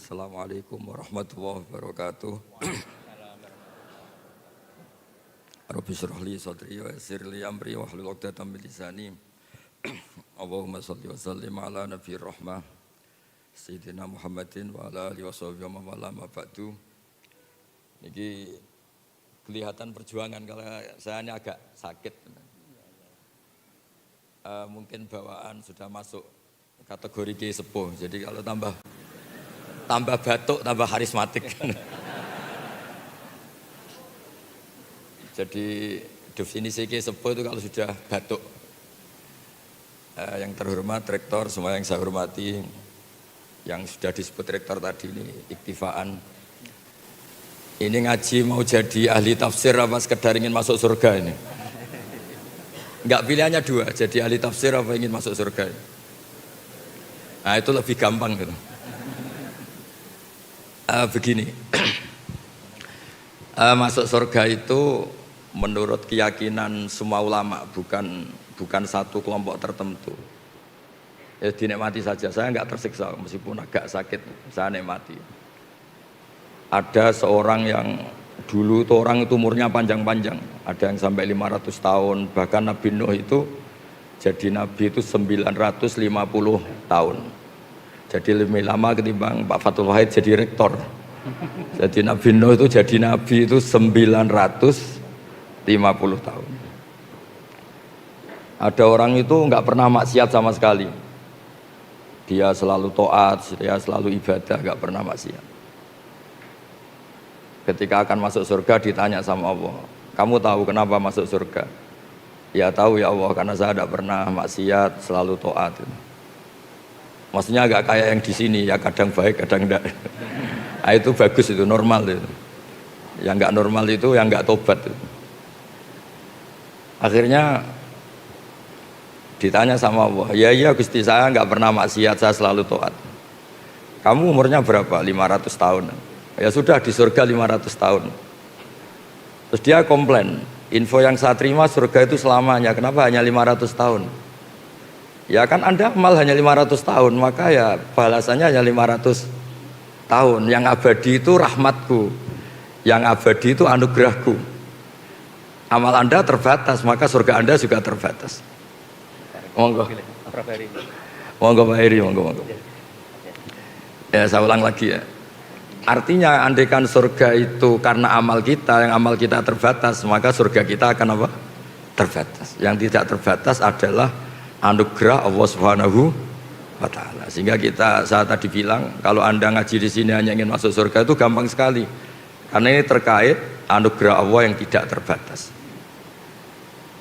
Assalamualaikum warahmatullahi wabarakatuh. Rabbi shrah li sadri wa yassir li amri wahlul 'uqdatam min lisani. Allahumma shalli wa sallim ala nabiyir rahmah Sayyidina Muhammadin wa ala alihi washabihi wa man ma ba'du. Niki kelihatan perjuangan kalau saya ini agak sakit. Mungkin bawaan sudah masuk kategori kiai sepuh. Jadi kalau tambah batuk, tambah karismatik. Jadi definisi kiai sepuh itu kalau sudah batuk. Yang terhormat rektor, semua yang saya hormati, yang sudah disebut rektor tadi ini iktifaan. Ini ngaji mau jadi ahli tafsir apa sekedar ingin masuk surga ini? Enggak, pilihannya dua, jadi ahli tafsir apa ingin masuk surga. Nah itu lebih gampang gitu. Begini, masuk surga itu menurut keyakinan semua ulama, bukan satu kelompok tertentu. Ya dinikmati saja, saya nggak tersiksa meskipun agak sakit, saya nikmati. Ada seorang yang dulu itu orang itu umurnya panjang-panjang, ada yang sampai 500 tahun, bahkan Nabi Nuh itu jadi Nabi itu 950 tahun. Jadi lebih lama ketimbang Pak Fathul Wahid jadi rektor. Jadi Nabi Nuh itu jadi Nabi itu 950 tahun. Ada orang itu nggak pernah maksiat sama sekali. Dia selalu taat, dia selalu ibadah, nggak pernah maksiat. Ketika akan masuk surga ditanya sama Allah, kamu tahu kenapa masuk surga? Ya tahu ya Allah, karena saya tidak pernah maksiat, selalu taat. Maksudnya agak kayak yang di sini, ya kadang baik, kadang enggak. Nah, itu bagus, itu normal itu. Yang enggak normal itu yang enggak tobat itu. Akhirnya ditanya sama Allah, ya Gusti, saya enggak pernah maksiat, saya selalu taat. Kamu umurnya berapa? 500 tahun. Ya sudah, di surga 500 tahun. Terus dia komplain, info yang saya terima surga itu selamanya, kenapa hanya 500 tahun? Ya kan Anda amal hanya 500 tahun, maka ya balasannya hanya 500 tahun. Yang abadi itu rahmatku, yang abadi itu anugerahku. Amal Anda terbatas, maka surga Anda juga terbatas. Monggo. Monggo Pak Heri, monggo. Ya saya ulang lagi ya. Artinya andaikan surga itu karena amal kita, yang amal kita terbatas, maka surga kita akan apa? Terbatas. Yang tidak terbatas adalah anugerah Allah Subhanahu wa taala. Sehingga saya tadi bilang, kalau Anda ngaji di sini hanya ingin masuk surga itu gampang sekali. Karena ini terkait anugerah Allah yang tidak terbatas.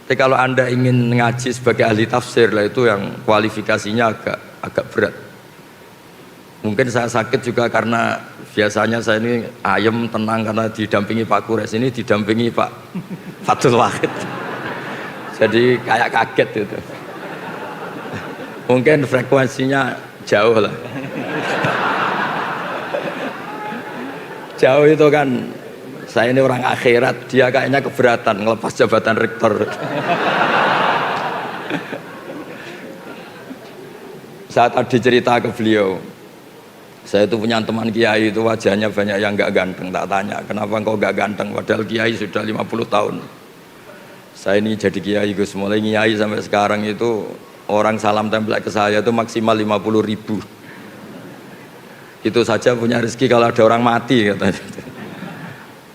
Tapi kalau Anda ingin ngaji sebagai ahli tafsir lah, itu yang kualifikasinya agak berat. Mungkin saya sakit juga karena biasanya saya ini ayem tenang karena didampingi Pak Kures, ini didampingi Pak Fathul Wahid. Jadi kayak kaget itu. Mungkin frekuensinya jauh lah. Jauh itu kan, saya ini orang akhirat, dia kayaknya keberatan ngelepas jabatan rektor. Saya tadi cerita ke beliau, saya itu punya teman kiai itu wajahnya banyak yang gak ganteng. Tak tanya, kenapa engkau gak ganteng padahal kiai sudah 50 tahun. Saya ini jadi kiai, Gus, mulai kiai sampai sekarang itu orang salam tempel ke saya itu maksimal 50.000. Itu saja punya rezeki kalau ada orang mati katanya.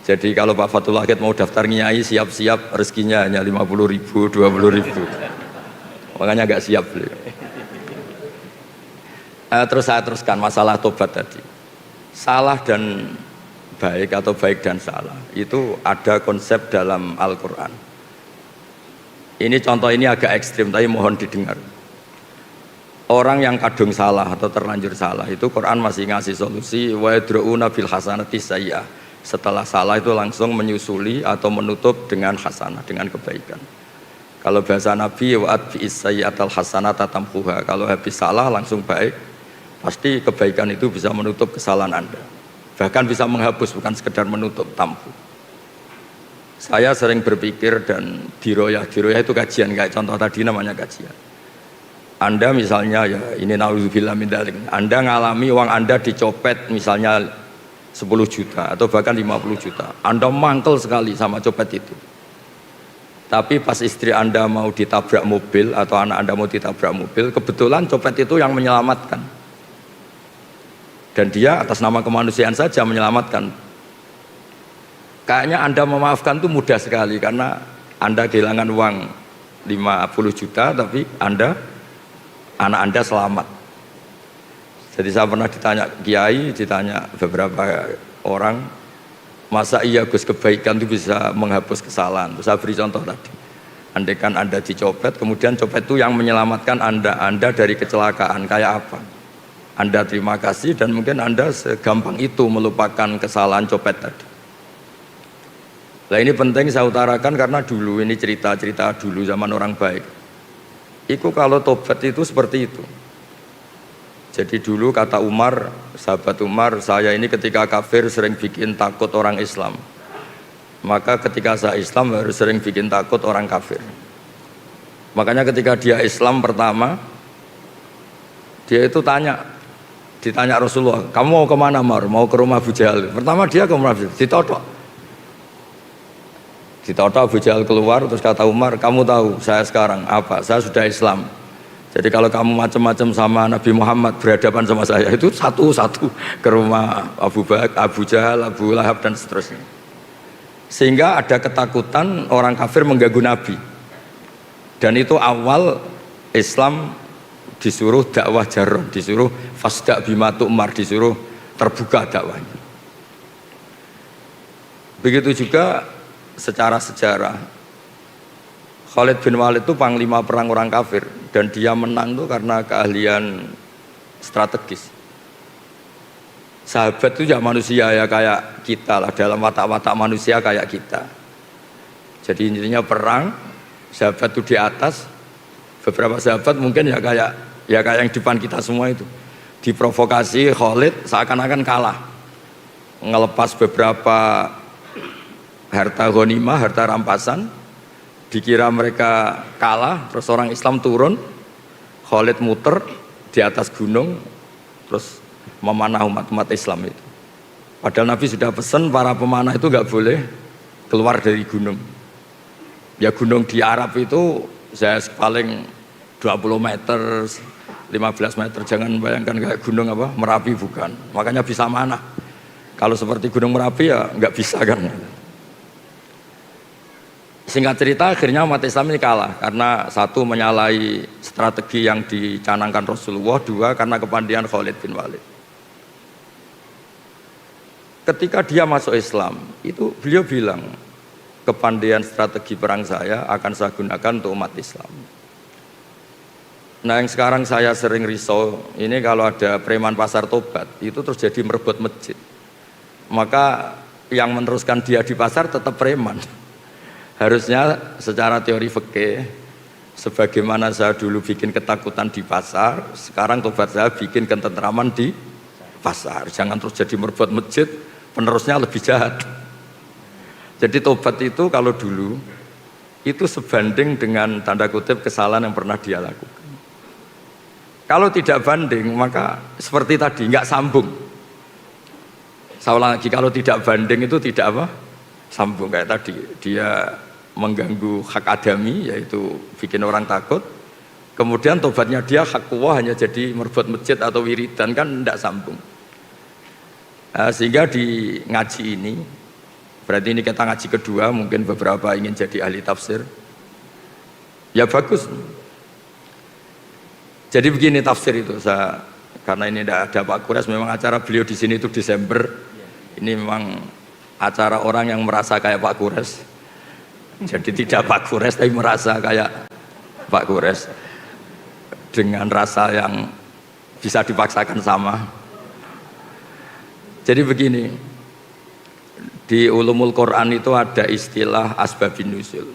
Jadi kalau Pak Fathul Wahid mau daftar nyai, siap-siap rezekinya hanya 50.000, 20.000. Makanya agak siap beliau. Terus saya teruskan masalah tobat tadi. Salah dan baik atau baik dan salah itu ada konsep dalam Al-Quran. Ini contoh ini agak ekstrim, tapi mohon didengar. Orang yang kadung salah atau terlanjur salah itu Quran masih ngasih solusi, wa yadruuna bil hasanati sayyi'ah. Setelah salah itu langsung menyusuli atau menutup dengan hasanah, dengan kebaikan. Kalau bahasa Nabi, wa'at bi'is sayyi'atal hasanata tamhuha. Kalau habis salah langsung baik, pasti kebaikan itu bisa menutup kesalahan Anda. Bahkan bisa menghapus, bukan sekedar menutup, tamhu. Saya sering berpikir dan diroyah itu kajian, kayak contoh tadi namanya kajian. Anda misalnya ya ini naudzubillah min dzalik. Anda ngalami uang Anda dicopet misalnya 10 juta atau bahkan 50 juta. Anda mangkel sekali sama copet itu. Tapi pas istri Anda mau ditabrak mobil atau anak Anda mau ditabrak mobil, kebetulan copet itu yang menyelamatkan. Dan dia atas nama kemanusiaan saja menyelamatkan. Kayaknya Anda memaafkan itu mudah sekali karena Anda kehilangan uang 50 juta tapi anak Anda selamat. Jadi saya pernah ditanya kiai, ditanya beberapa orang, masa iya Gus kebaikan itu bisa menghapus kesalahan? Terus saya beri contoh tadi. Andaikan Anda dicopet, kemudian copet itu yang menyelamatkan Anda dari kecelakaan, kayak apa? Anda terima kasih dan mungkin Anda segampang itu melupakan kesalahan copet tadi. Nah ini penting saya utarakan karena dulu ini cerita-cerita dulu zaman orang baik. Itu kalau tobat itu seperti itu. Jadi dulu kata Umar, sahabat Umar, saya ini ketika kafir sering bikin takut orang Islam. Maka ketika saya Islam harus sering bikin takut orang kafir. Makanya ketika dia Islam pertama, dia itu ditanya Rasulullah, kamu mau kemana Mar? Mau ke rumah Abu Jahal. Pertama dia ke rumah Abu Jahal, ditodok Abu Jahal keluar, terus kata Umar, kamu tahu saya sekarang apa? Saya sudah Islam. Jadi kalau kamu macam-macam sama Nabi Muhammad berhadapan sama saya itu satu-satu ke rumah Abu Jahal, Abu Lahab dan seterusnya. Sehingga ada ketakutan orang kafir mengganggu Nabi. Dan itu awal Islam disuruh dakwah jarrah, disuruh fasda bima tu'mar, disuruh terbuka dakwahnya. Begitu juga secara sejarah Khalid bin Walid itu panglima perang orang kafir dan dia menang tuh karena keahlian strategis. Sahabat itu ya manusia ya kayak kita lah, dalam watak-watak manusia kayak kita. Jadi intinya perang, sahabat itu di atas, beberapa sahabat mungkin ya kayak yang depan kita semua itu. Diprovokasi Khalid seakan-akan kalah, ngelepas beberapa harta ghanimah, harta rampasan. Dikira mereka kalah, terus orang Islam turun, Khalid muter di atas gunung, terus memanah umat Islam itu. Padahal Nabi sudah pesan para pemanah itu nggak boleh keluar dari gunung. Ya gunung di Arab itu saya paling 20 meter, 15 meter, jangan bayangkan kayak gunung apa Merapi, bukan. Makanya bisa manah. Kalau seperti gunung Merapi ya nggak bisa kan. Singkat cerita akhirnya umat Islam ini kalah karena satu menyalahi strategi yang dicanangkan Rasulullah, dua karena kepandian Khalid bin Walid. Ketika dia masuk Islam itu beliau bilang, kepandian strategi perang saya akan saya gunakan untuk umat Islam. Nah yang sekarang saya sering risau ini kalau ada preman pasar tobat itu terus jadi merebut masjid, maka yang meneruskan dia di pasar tetap preman. Harusnya secara teori fikih, sebagaimana saya dulu bikin ketakutan di pasar, sekarang tobat saya bikin ketentraman di pasar. Jangan terus jadi merebut masjid, penerusnya lebih jahat. Jadi tobat itu kalau dulu itu sebanding dengan tanda kutip kesalahan yang pernah dia lakukan. Kalau tidak banding maka seperti tadi nggak sambung. Saya ulang lagi, kalau tidak banding itu tidak apa? Sambung kayak tadi, dia mengganggu hak adami yaitu bikin orang takut, kemudian tobatnya dia hak kuwah hanya jadi merebut masjid atau wiridan, kan tidak sambung. Sehingga di ngaji ini berarti ini kita ngaji kedua, mungkin beberapa ingin jadi ahli tafsir ya bagus. Jadi begini tafsir itu, karena ini tidak ada Pak Kures, memang acara beliau di sini itu Desember, ini memang acara orang yang merasa kayak Pak Kures. Jadi tidak Pak Kures tapi merasa kayak Pak Kures dengan rasa yang bisa dipaksakan sama. Jadi begini, di ulumul Quran itu ada istilah asbabun nuzul.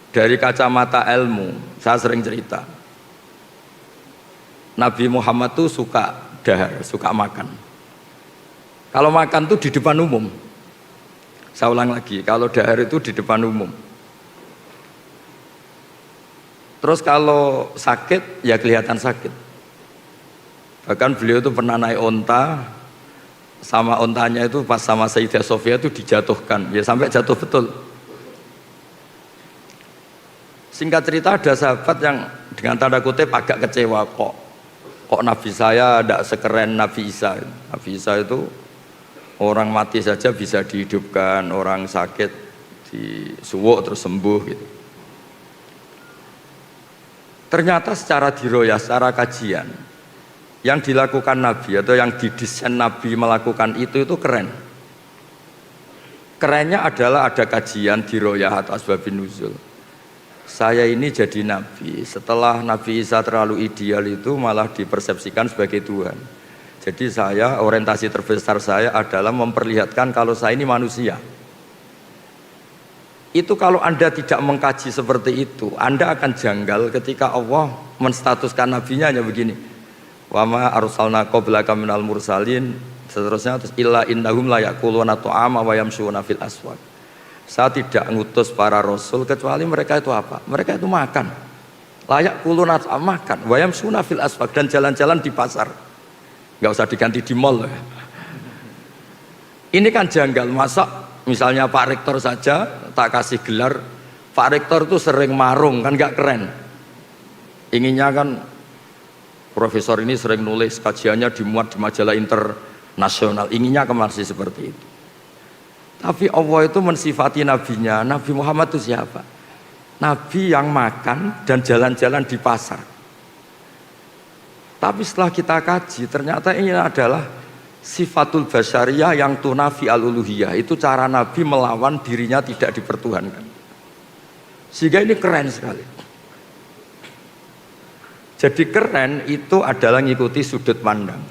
Dari kacamata ilmu, saya sering cerita, Nabi Muhammad tuh suka dahar, suka makan. Kalau makan tuh di depan umum. Saya ulang lagi, kalau dahar itu di depan umum. Terus kalau sakit ya kelihatan sakit. Bahkan beliau itu pernah naik onta, sama ontanya itu pas sama Sayyidah Sofia itu dijatuhkan, ya sampai jatuh betul. Singkat cerita ada sahabat yang dengan tanda kutip agak kecewa, kok Nabi saya tidak sekeren Nabi Isa. Nabi Isa itu orang mati saja bisa dihidupkan, orang sakit disuwuk terus sembuh gitu. Ternyata secara diroyah, secara kajian yang dilakukan Nabi atau yang didesain Nabi melakukan itu keren. Kerennya adalah ada kajian diroyah atau asbabun nuzul. Saya ini jadi Nabi, setelah Nabi Isa terlalu ideal itu malah dipersepsikan sebagai Tuhan. Jadi saya, orientasi terbesar saya adalah memperlihatkan kalau saya ini manusia. Itu kalau Anda tidak mengkaji seperti itu, Anda akan janggal ketika Allah menstatuskan nabinya hanya begini. Wa ma arsalna qablaka minal mursalin, seterusnya terus illa innahum la yaquluna ta'ama wa yamshuna fil aswaq. Saya tidak ngutus para rasul kecuali mereka itu apa? Mereka itu makan. Layak kuluna makan, wa yamshuna fil aswaq, dan jalan-jalan di pasar. Enggak usah diganti di mall. Ini kan janggal, masa misalnya Pak Rektor saja tak kasih gelar Pak Rektor itu sering marung, kan enggak keren. Inginnya kan profesor ini sering nulis, kajiannya dimuat di majalah internasional, inginnya masih seperti itu. Tapi Allah itu mensifati nabinya, Nabi Muhammad itu siapa? Nabi yang makan dan jalan-jalan di pasar. Tapi setelah kita kaji, ternyata ini adalah sifatul basyariyah yang tunafi al-uluhiyah. Itu cara Nabi melawan dirinya tidak dipertuhankan. Sehingga ini keren sekali. Jadi keren itu adalah ngikuti sudut pandang.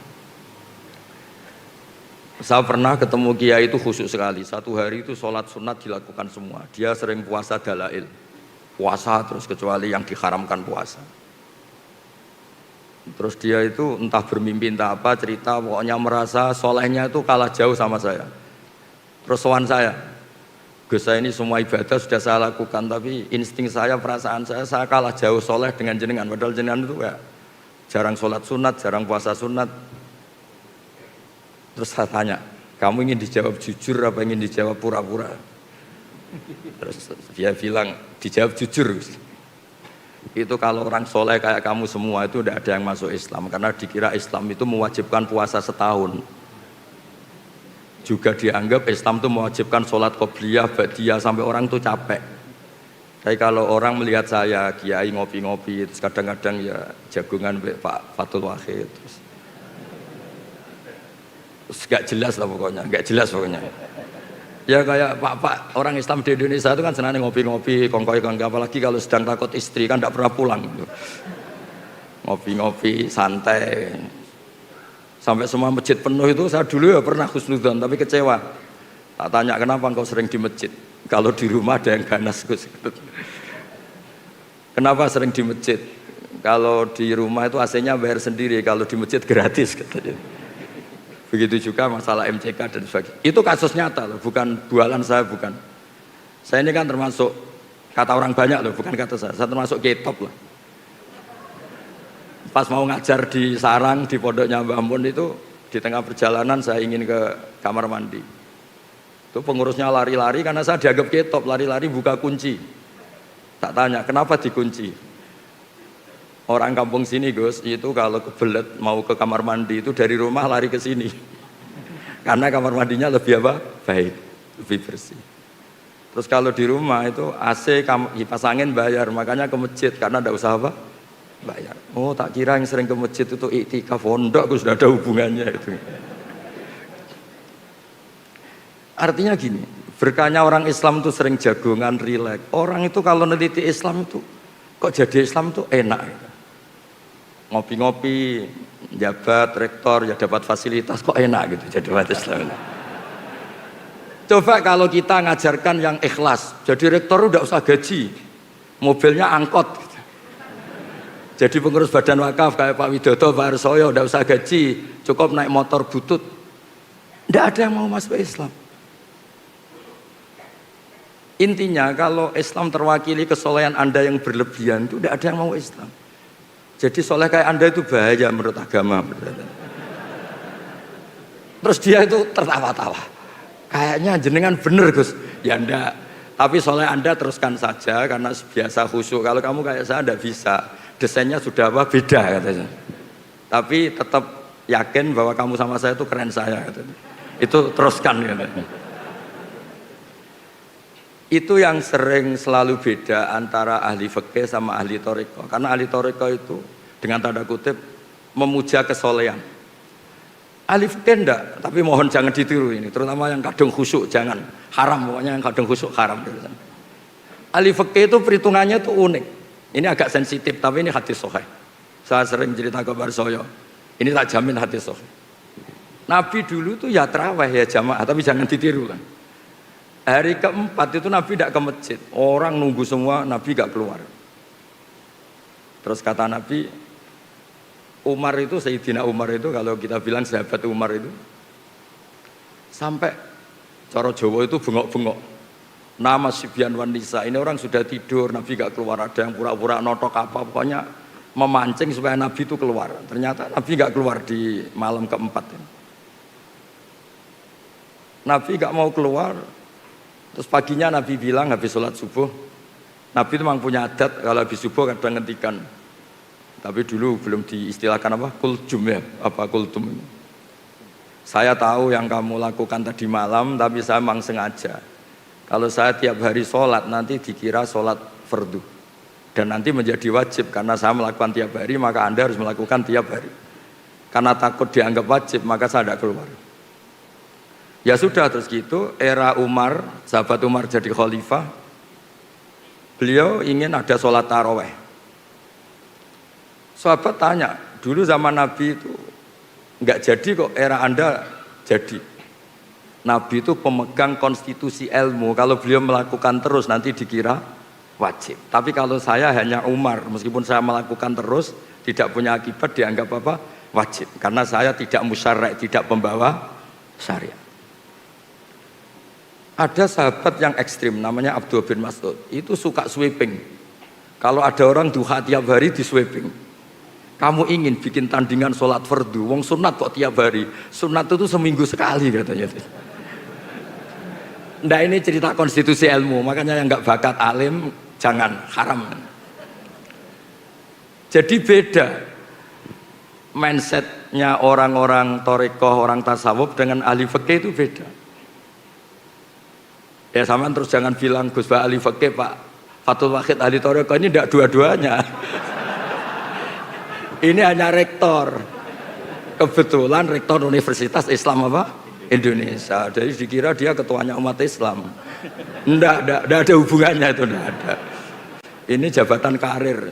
Saya pernah ketemu kiai itu khusyuk sekali. Satu hari itu sholat sunat dilakukan semua. Dia sering puasa dalail, puasa terus kecuali yang diharamkan puasa. Terus dia itu entah bermimpi entah apa, cerita pokoknya merasa solehnya itu kalah jauh sama saya. Terus sowan saya, Gus, saya ini semua ibadah sudah saya lakukan, tapi insting saya, perasaan saya kalah jauh soleh dengan jenengan. Padahal jenengan itu ya jarang sholat sunat, jarang puasa sunat. Terus saya tanya, kamu ingin dijawab jujur apa ingin dijawab pura-pura? Terus dia bilang, dijawab jujur. Itu kalau orang soleh kayak kamu semua itu tidak ada yang masuk Islam, karena dikira Islam itu mewajibkan puasa setahun. Juga dianggap Islam itu mewajibkan sholat qobliyah, ba'diyah, sampai orang itu capek. Tapi kalau orang melihat saya kiai ngopi-ngopi, terus kadang-kadang ya jagungan Pak Fatul Wahid, terus gak jelas lah pokoknya, gak jelas pokoknya. Ya kayak pak orang Islam di Indonesia itu kan senangnya ngopi-ngopi, kongkoi-kongkoi, apalagi kalau sedang takut istri kan tidak pernah pulang. Ngopi-ngopi, santai. Sampai semua masjid penuh itu, saya dulu ya pernah husnudzon tapi kecewa. Tak tanya kenapa engkau sering di masjid, kalau di rumah ada yang ganas. Kenapa sering di masjid? Kalau di rumah itu AC-nya bayar sendiri, kalau di masjid gratis katanya. Begitu juga masalah MCK dan sebagainya. Itu kasus nyata loh, bukan bualan saya, bukan. Saya ini kan termasuk, kata orang banyak loh, bukan kata saya termasuk ketop lah. Pas mau ngajar di sarang, di pondoknya Mbah Mun itu, di tengah perjalanan saya ingin ke kamar mandi. Itu pengurusnya lari-lari karena saya dianggap ketop, lari-lari buka kunci. Tak tanya, kenapa dikunci? Orang kampung sini Gus, itu kalau kebelet mau ke kamar mandi itu dari rumah lari ke sini. Karena kamar mandinya lebih apa? Baik, lebih bersih. Terus kalau di rumah itu AC kipas angin bayar, makanya ke masjid karena tidak usah apa? Bayar. Oh, tak kira yang sering ke masjid itu iktikaf, pondok sudah ada hubungannya itu. Artinya gini, berkahnya orang Islam itu sering jagongan, rileks. Orang itu kalau neliti Islam itu kok jadi Islam itu enak gitu. Ngopi-ngopi, jabat, rektor, ya dapat fasilitas, kok enak gitu jadi umat Islam. Coba kalau kita ngajarkan yang ikhlas, jadi rektor udah usah gaji, mobilnya angkot gitu. Jadi pengurus badan wakaf kayak Pak Widodo, Pak Arsoyo udah usah gaji, cukup naik motor butut. Tidak ada yang mau masuk Islam. Intinya kalau Islam terwakili kesolehan Anda yang berlebihan itu tidak ada yang mau Islam. Jadi soleh kayak Anda itu bahaya menurut agama. Terus dia itu tertawa-tawa. Kayaknya jenengan bener Gus. Ya enggak. Tapi soleh Anda teruskan saja karena biasa khusyuk. Kalau kamu kayak saya enggak bisa. Desainnya sudah apa beda katanya. Tapi tetap yakin bahwa kamu sama saya itu keren saya katanya. Itu teruskan katanya. Itu yang sering selalu beda antara ahli fikih sama ahli thariqah. Karena ahli thariqah itu dengan tanda kutip memuja kesolehan. Ahli fikih enggak, tapi mohon jangan ditiru ini, terutama yang kadang khusyuk jangan. Haram pokoknya yang kadang khusyuk haram. Ahli fikih itu perhitungannya tuh unik. Ini agak sensitif tapi ini hadis sahih. Saya sering cerita ke Barsoyo. Ini tak jamin hadis sahih. Nabi dulu tuh ya tarawih ya jamaah, tapi jangan ditiru kan. Hari keempat itu Nabi tidak ke masjid. Orang nunggu semua, Nabi gak keluar. Terus kata Nabi, Umar itu, Sayyidina Umar itu, kalau kita bilang sahabat Umar itu, sampai cara Jawa itu bengok-bengok. Nama Sibyan wan Nisa, ini orang sudah tidur, Nabi gak keluar. Ada yang pura-pura notok apa, pokoknya memancing supaya Nabi itu keluar. Ternyata Nabi gak keluar di malam keempat ini. Nabi gak mau keluar. Terus paginya Nabi bilang habis sholat subuh, Nabi itu memang punya adat kalau habis subuh kadang ngentikan. Tapi dulu belum diistilahkan apa? Kultum ya, apa kultum ini. Saya tahu yang kamu lakukan tadi malam, tapi saya memang sengaja. Kalau saya tiap hari sholat nanti dikira sholat fardu. Dan nanti menjadi wajib karena saya melakukan tiap hari, maka Anda harus melakukan tiap hari. Karena takut dianggap wajib, maka saya tidak keluar. Ya sudah terus gitu, era Umar, sahabat Umar jadi khalifah, beliau ingin ada sholat taraweh. Sahabat tanya, dulu zaman Nabi itu nggak jadi kok, era Anda jadi. Nabi itu pemegang konstitusi ilmu, kalau beliau melakukan terus nanti dikira wajib. Tapi kalau saya hanya Umar, meskipun saya melakukan terus, tidak punya akibat dianggap apa? Wajib. Karena saya tidak musyarrak, tidak pembawa syariat. Ada sahabat yang ekstrim namanya Abdul bin Mas'ud, itu suka sweeping. Kalau ada orang duha tiap hari di sweeping. Kamu ingin bikin tandingan sholat fardu, wong sunat kok tiap hari. Sunat itu seminggu sekali katanya. Nggak, ini cerita konstitusi ilmu, makanya yang nggak bakat alim jangan, haram. Jadi beda mindsetnya orang-orang thariqah, orang tasawuf dengan ahli fikih itu beda. Ya sama terus jangan bilang Gus Pak ahli fikih, Pak Fathul Wahid ahli thariqah, ini tidak dua-duanya. Ini hanya rektor. Kebetulan rektor Universitas Islam apa? Indonesia. Jadi dikira dia ketuanya umat Islam. Enggak ada hubungannya itu, enggak ada. Ini jabatan karir.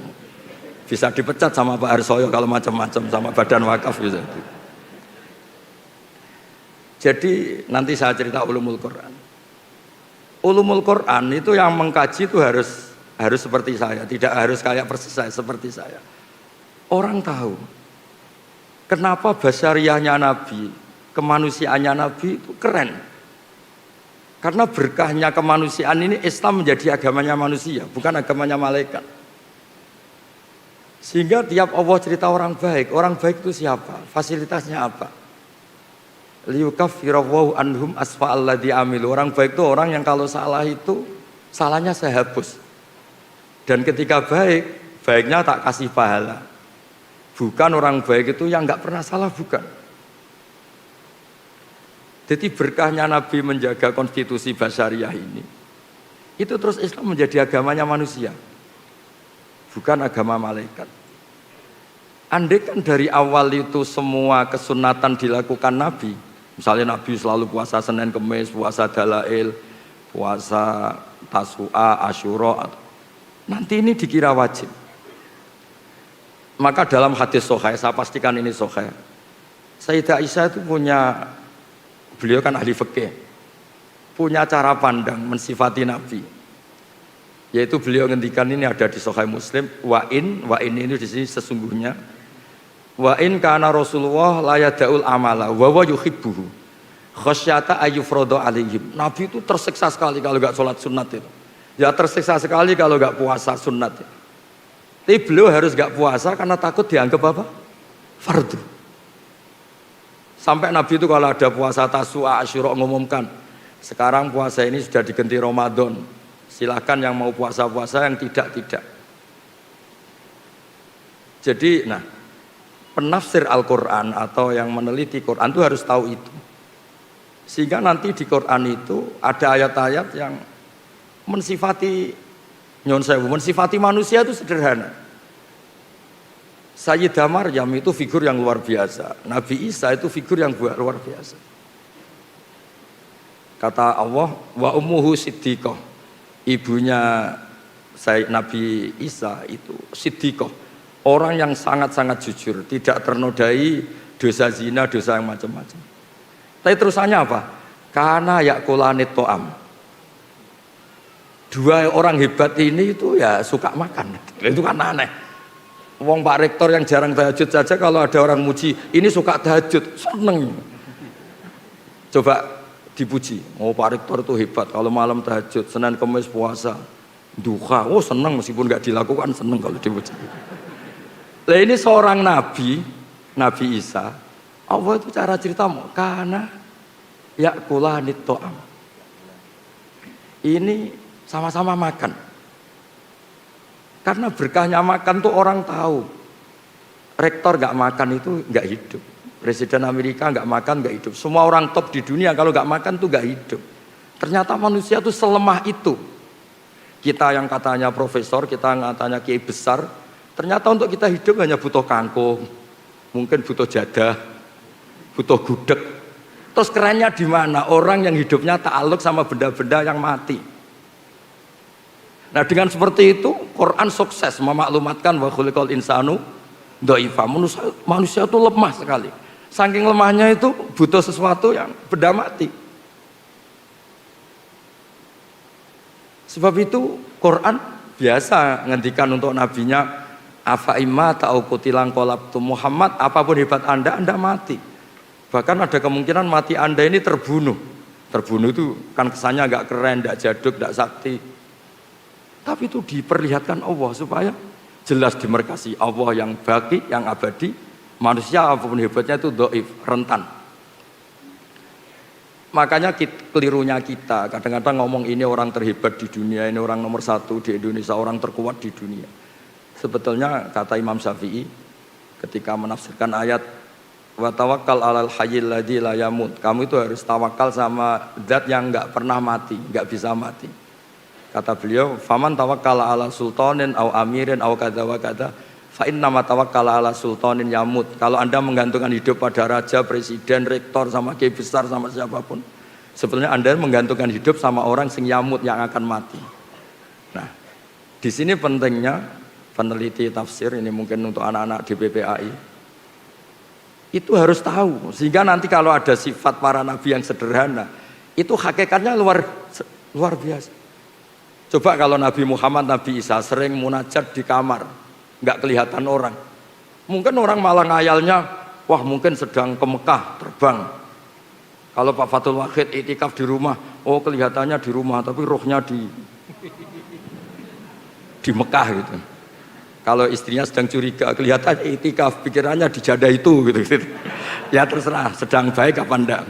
Bisa dipecat sama Pak Arsoyo kalau macam-macam, sama badan wakaf bisa. Jadi nanti saya cerita ulumul Quran. Ulumul Quran itu yang mengkaji itu harus seperti saya, tidak harus kayak persis saya, seperti saya. Orang tahu kenapa basyariahnya Nabi, kemanusiaannya Nabi itu keren. Karena berkahnya kemanusiaan ini Islam menjadi agamanya manusia, bukan agamanya malaikat. Sehingga tiap Allah cerita orang baik itu siapa? Fasilitasnya apa? Liyukaffirahu anhum asfa'alladzi amilu. Orang baik itu orang yang kalau salah itu salahnya saya hapus. Dan ketika baiknya tak kasih pahala. Bukan orang baik itu yang nggak pernah salah, bukan. Jadi berkahnya Nabi menjaga konstitusi basyariah ini, itu terus Islam menjadi agamanya manusia, bukan agama malaikat. Andai kan dari awal itu semua kesunatan dilakukan Nabi, misalnya Nabi selalu puasa Senin Kemis, puasa Dalail, puasa Tasu'a, Asyura, nanti ini dikira wajib. Maka dalam hadis sahih, saya pastikan ini sahih, Sayyidah Aisyah itu beliau kan ahli fikih, punya cara pandang mensifati Nabi, yaitu beliau ngendikan, ini ada di Sahih Muslim, wa in ini di sini sesungguhnya, wa in kana Rasulullah la yada'ul amala wa yuhibbuhu. Khasyata ayyufrodo alaihim. Nabi itu tersiksa sekali kalau nggak sholat sunat itu. Ya tersiksa sekali kalau nggak puasa sunat. Tapi beliau harus nggak puasa karena takut dianggap apa? Fardu. Sampai Nabi itu kalau ada puasa Tasu'a, Asyura ngumumkan, sekarang puasa ini sudah diganti Ramadan. Silahkan yang mau puasa-puasa, yang tidak. Jadi, nah, penafsir Al-Quran atau yang meneliti Quran itu harus tahu itu. Sehingga nanti di Quran itu ada ayat-ayat yang mensifati mensifati manusia itu sederhana. Sayyidah Maryam itu figur yang luar biasa. Nabi Isa itu figur yang luar biasa. Kata Allah, wa ummuhu siddiqah. Ibunya Nabi Isa itu siddiqah. Orang yang sangat-sangat jujur, tidak ternodai dosa zina, dosa yang macam-macam. Tapi terusannya apa? Karena yakulanit to'am. Dua orang hebat ini itu ya suka makan. Itu kan aneh. Wong Pak Rektor yang jarang tahajud saja kalau ada orang muji, ini suka tahajud, seneng. Coba dipuji, oh Pak Rektor itu hebat kalau malam tahajud, Senin Kamis puasa, duha, oh seneng meskipun nggak dilakukan, seneng kalau dipuji. Nah ini seorang Nabi Isa, Allah itu cara cerita karena yakulanit to'am. Ini sama-sama makan. Karena berkahnya makan tuh orang tahu. Rektor nggak makan itu nggak hidup. Presiden Amerika nggak makan nggak hidup. Semua orang top di dunia kalau nggak makan tuh nggak hidup. Ternyata manusia tuh selemah itu. Kita yang katanya profesor, kita yang katanya kiai besar, ternyata untuk kita hidup hanya butuh kangkung, mungkin butuh jadah, butuh gudeg. Terus kerennya di mana? Orang yang hidupnya ta'aluk sama benda-benda yang mati. Nah dengan seperti itu Quran sukses memaklumatkan wa khuliqal insanu dhaifa. Manusia itu lemah sekali. Saking lemahnya itu butuh sesuatu yang benda mati. Sebab itu Quran biasa ngendikan untuk nabinya afa imma ta'u kutilang qalabtu Muhammad, apapun hebat Anda mati. Bahkan ada kemungkinan mati Anda ini terbunuh. Terbunuh itu kan kesannya agak keren, enggak jaduk, enggak sakti. Tapi itu diperlihatkan Allah supaya jelas dimerkasi Allah yang baki, yang abadi. Manusia apapun hebatnya itu dhaif, rentan. Makanya kelirunya kita kadang-kadang ngomong ini orang terhebat di dunia, ini orang nomor satu di Indonesia, orang terkuat di dunia. Sebetulnya kata Imam Syafi'i ketika menafsirkan ayat wa tawakkal 'alal hayyil ladzi la yamut, kamu itu harus tawakal sama zat yang enggak pernah mati, enggak bisa mati. Kata beliau, faman tawakkala ala sultanin au amirin au kadza wa kadza fa inna ma tawakkala ala sultanin yamut. Kalau Anda menggantungkan hidup pada raja, presiden, rektor sama kiai besar sama siapapun, sebetulnya Anda menggantungkan hidup sama orang sing yamut yang akan mati. Nah, di sini pentingnya peneliti tafsir ini mungkin untuk anak-anak di BPAI. Itu harus tahu sehingga nanti kalau ada sifat para nabi yang sederhana, itu hakikatnya luar biasa. Coba kalau Nabi Muhammad, Nabi Isa sering munajat di kamar, nggak kelihatan orang. Mungkin orang malah ngayalnya, wah mungkin sedang ke Mekah terbang. Kalau Pak Fathul Wahid itikaf di rumah, oh kelihatannya di rumah, tapi rohnya di Mekah gitu. Kalau istrinya sedang curiga, kelihatannya itikaf, pikirannya di jadah itu gitu. Ya terserah, sedang baik apa enggak.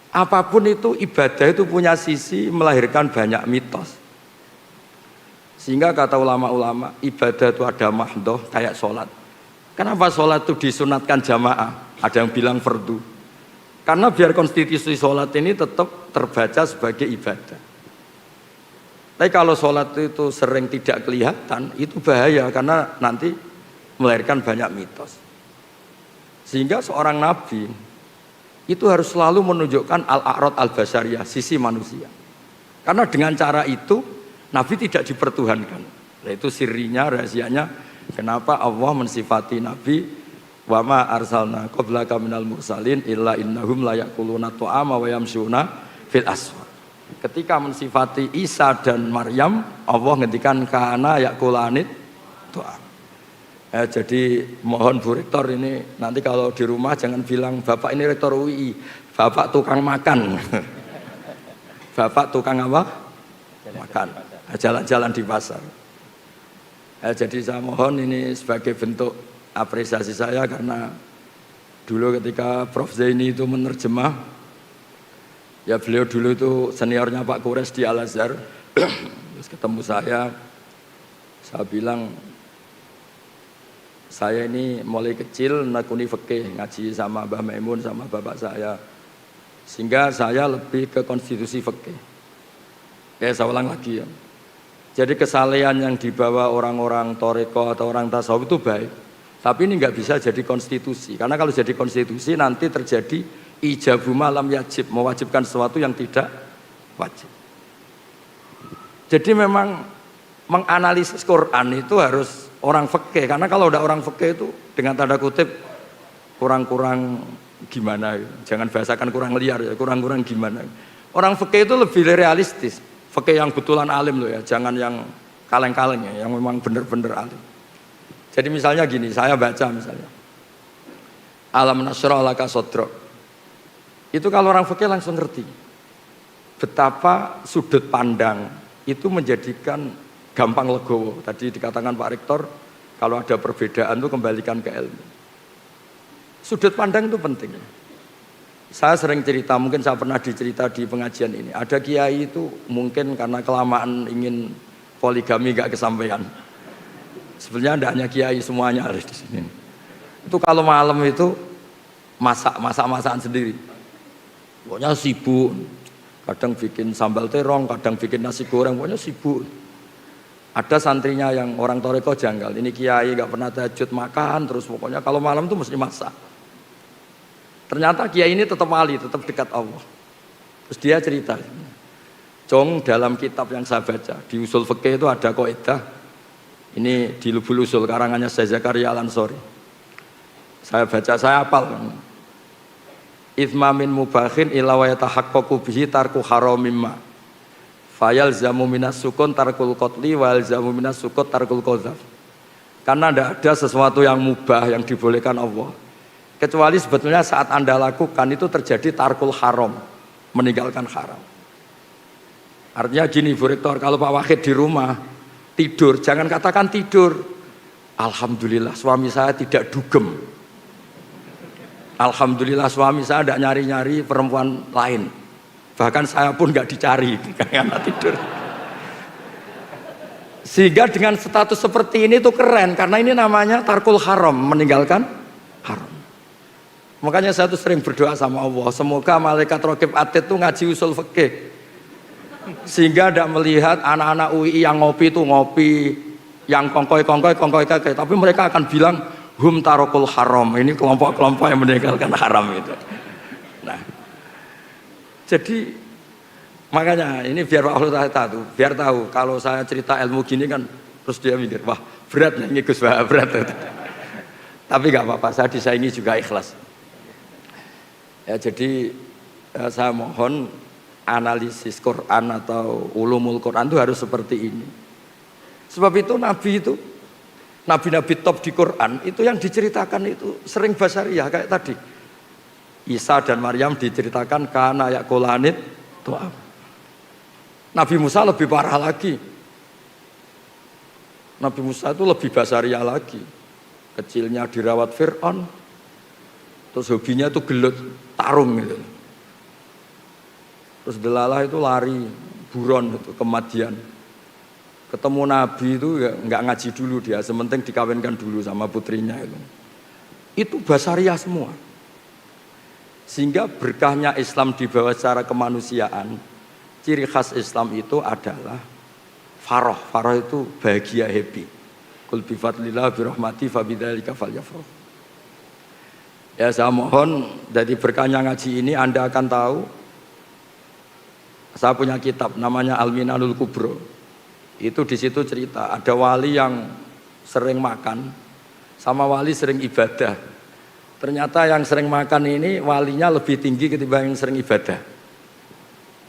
Apapun itu ibadah itu punya sisi melahirkan banyak mitos. Sehingga kata ulama-ulama ibadah itu ada mahdoh kayak sholat. Kenapa sholat itu disunatkan jamaah? Ada yang bilang fardu. Karena biar konstitusi sholat ini tetap terbaca sebagai ibadah. Tapi kalau sholat itu sering tidak kelihatan, itu bahaya karena nanti melahirkan banyak mitos. Sehingga seorang nabi itu harus selalu menunjukkan al-a'rad al-basyariyah, sisi manusia. Karena dengan cara itu Nabi tidak dipertuhankan. Itu sirinya, rahasianya kenapa Allah mensifati Nabi wa ma arsalna qablaka minal mursalin illa innahum la yaquluna ta'ama wa yamshuna fil aswaq. Ketika mensifati Isa dan Maryam, Allah ngendikan kana yaqulanit ta'am. Jadi mohon Bu Rektor ini nanti kalau di rumah jangan bilang Bapak ini Rektor UI, Bapak tukang makan. Bapak tukang apa? Makan. Jalan-jalan di pasar. Jadi saya mohon ini sebagai bentuk apresiasi saya karena dulu ketika Prof Zaini itu menerjemah, ya beliau dulu itu seniornya Pak Kures di Al-Azhar. Terus ketemu saya bilang, saya ini mulai kecil nekuni fikih, ngaji sama Mbah Maimun sama bapak saya, sehingga saya lebih ke konstitusi fikih. Saya ulang lagi ya. Jadi kesalehan yang dibawa orang-orang toreko atau orang tasawuf itu baik, tapi ini nggak bisa jadi konstitusi, karena kalau jadi konstitusi nanti terjadi ijabu malam yajib, mewajibkan sesuatu yang tidak wajib. Jadi memang menganalisis Quran itu harus orang fikih, karena kalau udah orang fikih itu dengan tanda kutip kurang-kurang gimana, jangan bahasakan kurang liar ya, kurang-kurang gimana. Orang fikih itu lebih realistis, fikih yang betulan alim loh ya, jangan yang kaleng-kaleng ya, yang memang bener-bener alim. Jadi misalnya gini, saya baca misalnya Alam nasrah laka sodrok, itu kalau orang fikih langsung ngerti betapa sudut pandang itu menjadikan gampang legowo. Tadi dikatakan Pak Rektor, kalau ada perbedaan itu kembalikan ke ilmu. Sudut pandang itu penting. Saya sering cerita, mungkin saya pernah dicerita di pengajian ini. Ada kiai itu mungkin karena kelamaan ingin poligami gak kesampaian. Sebenarnya tidak hanya kiai, semuanya ada di sini. Itu kalau malam itu masakan sendiri. Pokoknya sibuk. Kadang bikin sambal terong, kadang bikin nasi goreng, pokoknya sibuk. Ada santrinya yang orang toreko janggal, ini kiai gak pernah tahajud makan, terus pokoknya kalau malam tuh mesti masak. Ternyata kiai ini tetap wali, tetap dekat Allah. Terus dia cerita, Jong dalam kitab yang saya baca, di usul fikih itu ada kaidah, ini di Lubul Usul karangannya Syekh Zakaria Al-Ansori. Saya baca, saya hafal. Ithmamin mubakhin ila wa yatahaqqaqu bihi tarku haramimma. Fayal zamu minas sukun tarkul qatli wal zamu minas sukut tarkul qadzaf. Karena tidak ada sesuatu yang mubah yang dibolehkan Allah, kecuali sebetulnya saat Anda lakukan itu terjadi tarkul haram, meninggalkan haram. Artinya gini Bu Rektor, kalau Pak Wahid di rumah tidur, jangan katakan tidur alhamdulillah suami saya tidak dugem, alhamdulillah suami saya tidak nyari-nyari perempuan lain, bahkan saya pun nggak dicari karena tidur. Sehingga dengan status seperti ini tuh keren, karena ini namanya tarkul haram, meninggalkan haram. Makanya saya tuh sering berdoa sama Allah, semoga malaikat raqib atid tuh ngaji usul fikih, sehingga tidak melihat anak-anak UI yang ngopi tuh ngopi, yang kongkoi, tapi mereka akan bilang hum tarokul haram, ini kelompok-kelompok yang meninggalkan haram itu. Nah, jadi makanya ini biar Pak Allah tahu, biar tahu kalau saya cerita ilmu gini kan, terus dia mikir wah berat nih Gus, berat. Tapi nggak apa-apa, saya disaingi juga ikhlas. Ya jadi saya mohon analisis Quran atau ulumul Quran itu harus seperti ini. Sebab itu Nabi-Nabi top di Quran itu yang diceritakan itu sering basariyah kayak tadi. Isa dan Maryam diceritakan kana yakulanit tu'am. Nabi Musa lebih parah lagi. Nabi Musa itu lebih basariyah lagi. Kecilnya dirawat Fir'aun, terus hobinya itu gelut, tarung gitu. Terus delalah itu lari, buron itu, kematian. Ketemu Nabi itu ya nggak ngaji dulu dia, sementing dikawinkan dulu sama putrinya itu. Itu basariyah semua. Sehingga berkahnya Islam dibawa secara kemanusiaan. Ciri khas Islam itu adalah faroh. Faroh itu bahagia, happy. Qul bi fadlillah bi rahmati fa bidzalika falyafrah. Ya saya mohon dari berkahnya ngaji ini Anda akan tahu. Saya punya kitab namanya Al-Minanul Kubro. Itu di situ cerita ada wali yang sering makan sama wali sering ibadah. Ternyata yang sering makan ini walinya lebih tinggi ketimbang yang sering ibadah.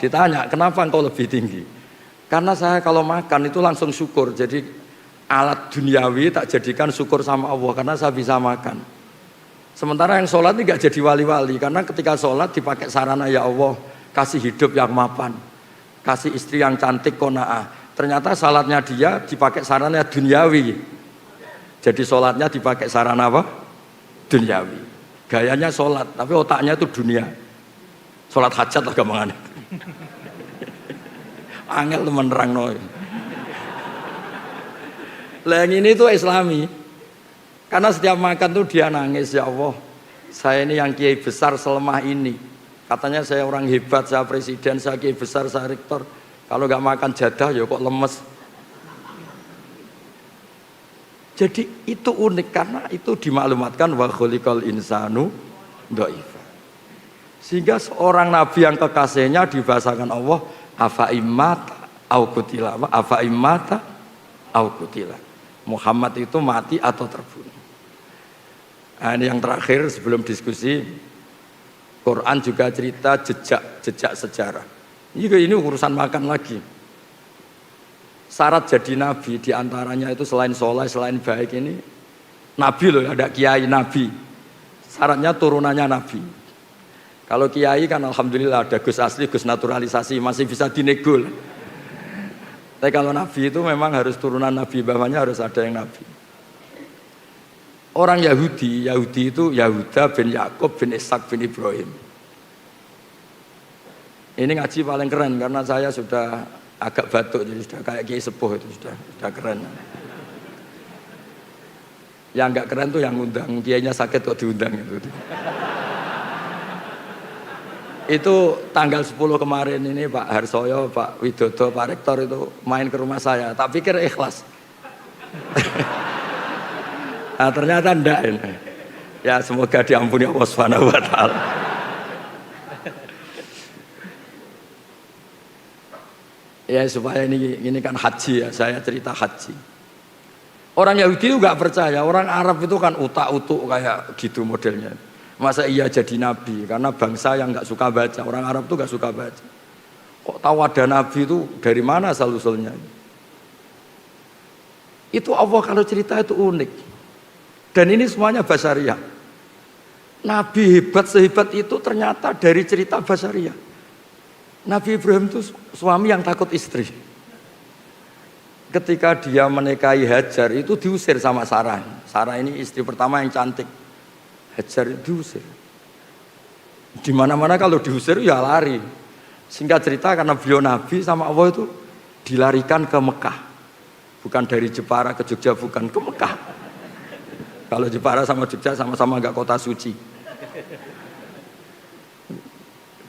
Ditanya, kenapa engkau lebih tinggi? Karena saya kalau makan itu langsung syukur. Jadi alat duniawi tak jadikan syukur sama Allah karena saya bisa makan. Sementara yang sholat ini gak jadi wali-wali karena ketika sholat dipakai sarana ya Allah kasih hidup yang mapan, kasih istri yang cantik qanaah. Ternyata salatnya dia dipakai sarana duniawi. Jadi sholatnya dipakai sarana apa? Duniawi. Gayanya sholat tapi otaknya itu dunia. Sholat hajat lah gampangane. Angel temen nerangno. Lah yang ini tuh Islami. Karena setiap makan tuh dia nangis, ya Allah, saya ini yang kiai besar selemah ini. Katanya saya orang hebat, saya presiden, saya kiai besar, saya rektor. Kalau nggak makan jadah ya kok lemes. Jadi itu unik karena itu dimaklumatkan wa khuliqal insanu dhaifa. Sehingga seorang nabi yang kekasihnya dibahasakan Allah afa immata au qutila, afa immata au qutila. Muhammad itu mati atau terbunuh. Nah, ini yang terakhir sebelum diskusi, Quran juga cerita jejak sejarah. Ini urusan makan lagi. Syarat jadi nabi diantaranya itu selain soleh, selain baik ini nabi loh, ada kiai nabi. Syaratnya turunannya nabi. Kalau kiai kan alhamdulillah ada Gus asli, Gus naturalisasi masih bisa dinego. Tapi kalau nabi itu memang harus turunan nabi, bawahnya harus ada yang nabi. Orang Yahudi itu Yahuda bin Yakub bin Ishak bin Ibrahim. Ini ngaji paling keren karena saya sudah agak batuk, jadi sudah kayak kiai sepuh itu sudah keren. Yang enggak keren tuh yang ngundang, kiainya sakit kok diundang itu. Itu tanggal 10 kemarin ini Pak Harsoyo, Pak Widodo, Pak Rektor itu main ke rumah saya. Tak pikir ikhlas. Nah, ternyata enggak ini. Ya semoga diampuni Allah Subhanahu wa taala. Ya supaya ini kan haji ya, saya cerita haji. Orang Yahudi itu enggak percaya, orang Arab itu kan utak-utuk kayak gitu modelnya. Masa iya jadi nabi? Karena bangsa yang nggak suka baca, orang Arab tuh nggak suka baca. Kok tahu ada nabi itu dari mana asal-usulnya? Itu Allah kalau cerita itu unik. Dan ini semuanya basariah. Nabi hebat sehebat itu ternyata dari cerita basariah. Nabi Ibrahim itu suami yang takut istri. Ketika dia menikahi Hajar itu diusir sama Sarah. Sarah ini istri pertama yang cantik. Hajar diusir. Di mana-mana kalau diusir ya lari. Singkat cerita karena beliau Nabi sama Allah itu dilarikan ke Mekah. Bukan dari Jepara ke Jogja, bukan ke Mekah. Kalau Jepara sama Jogja sama-sama enggak kota suci.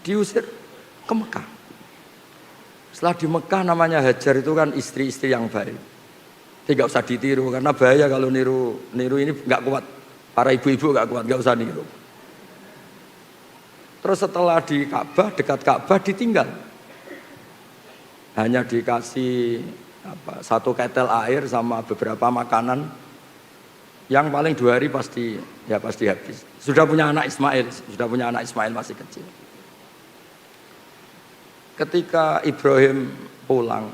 Diusir ke Mekah. Setelah di Mekah namanya Hajar itu kan istri-istri yang baik. Tidak usah ditiru karena bahaya kalau niru ini enggak kuat. Para ibu-ibu enggak kuat, enggak usah niru. Terus setelah di Ka'bah, dekat Ka'bah ditinggal. Hanya dikasih satu ketel air sama beberapa makanan. Yang paling 2 hari pasti habis. Sudah punya anak Ismail masih kecil. Ketika Ibrahim pulang,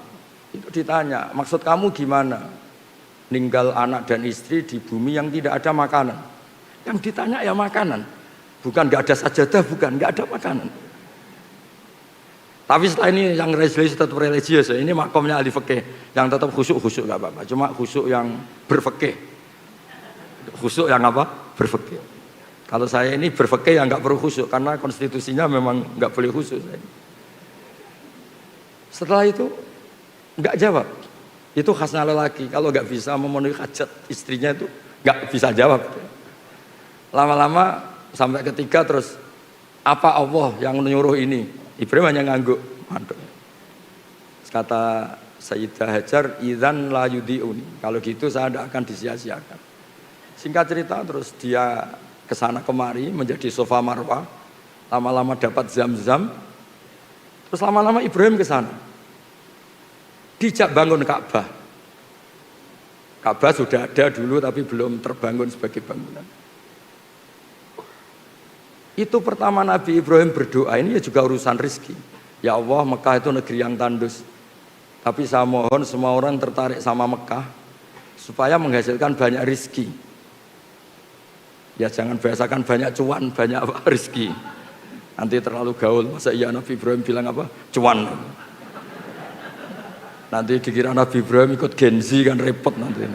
itu ditanya, maksud kamu gimana? Ninggal anak dan istri di bumi yang tidak ada makanan. Yang ditanya ya makanan. Bukan nggak ada sajadah, bukan nggak ada makanan. Tapi setelah ini yang religius tetap religius, ini makomnya ahli fikih. Yang tetap khusyuk nggak apa-apa. Cuma khusyuk yang berfikih. Khusyuk yang apa? Berfikih. Kalau saya ini berfikih yang nggak perlu khusyuk karena konstitusinya memang nggak boleh khusyuk. Setelah itu nggak jawab. Itu khasnya lelaki. Kalau nggak bisa memenuhi hajat istrinya itu nggak bisa jawab. Lama-lama sampai ketiga terus apa Allah yang menyuruh ini? Ibrahim hanya ngangguk, manduk. Kata Sayyidah Hajar, idzan la yudiuni. Kalau gitu saya tidak akan disia-siakan. Singkat cerita terus dia kesana kemari menjadi Safa Marwah. Lama-lama dapat Zam-Zam. Terus lama-lama Ibrahim kesana. Dijak bangun Ka'bah. Ka'bah sudah ada dulu tapi belum terbangun sebagai bangunan. Itu pertama Nabi Ibrahim berdoa, ini ya juga urusan rezeki. Ya Allah, Mekah itu negeri yang tandus. Tapi saya mohon semua orang tertarik sama Mekah. supaya menghasilkan banyak rizki. Ya jangan biasakan banyak cuan, banyak apa, rizki. Nanti terlalu gaul. Masa iya Nabi Ibrahim bilang apa? Cuan. Nanti dikira Nabi Ibrahim ikut Gen Z kan repot nanti.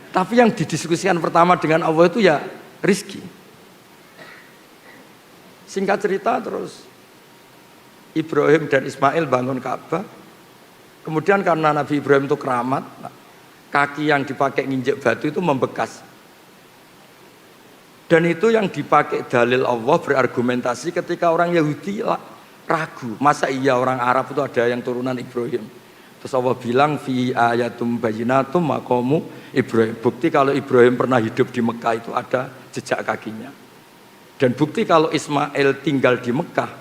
Tapi yang didiskusikan pertama dengan Allah itu ya rizki. Singkat cerita terus Ibrahim dan Ismail bangun Ka'bah. Kemudian karena Nabi Ibrahim itu keramat, kaki yang dipakai nginjek batu itu membekas. Dan itu yang dipakai dalil Allah berargumentasi ketika orang Yahudi ragu. Masa iya orang Arab itu ada yang turunan Ibrahim? Terus Allah bilang fi ayatum bayyinatum maqamu Ibrahim. Bukti kalau Ibrahim pernah hidup di Mekah itu ada jejak kakinya. Dan bukti kalau Ismail tinggal di Mekah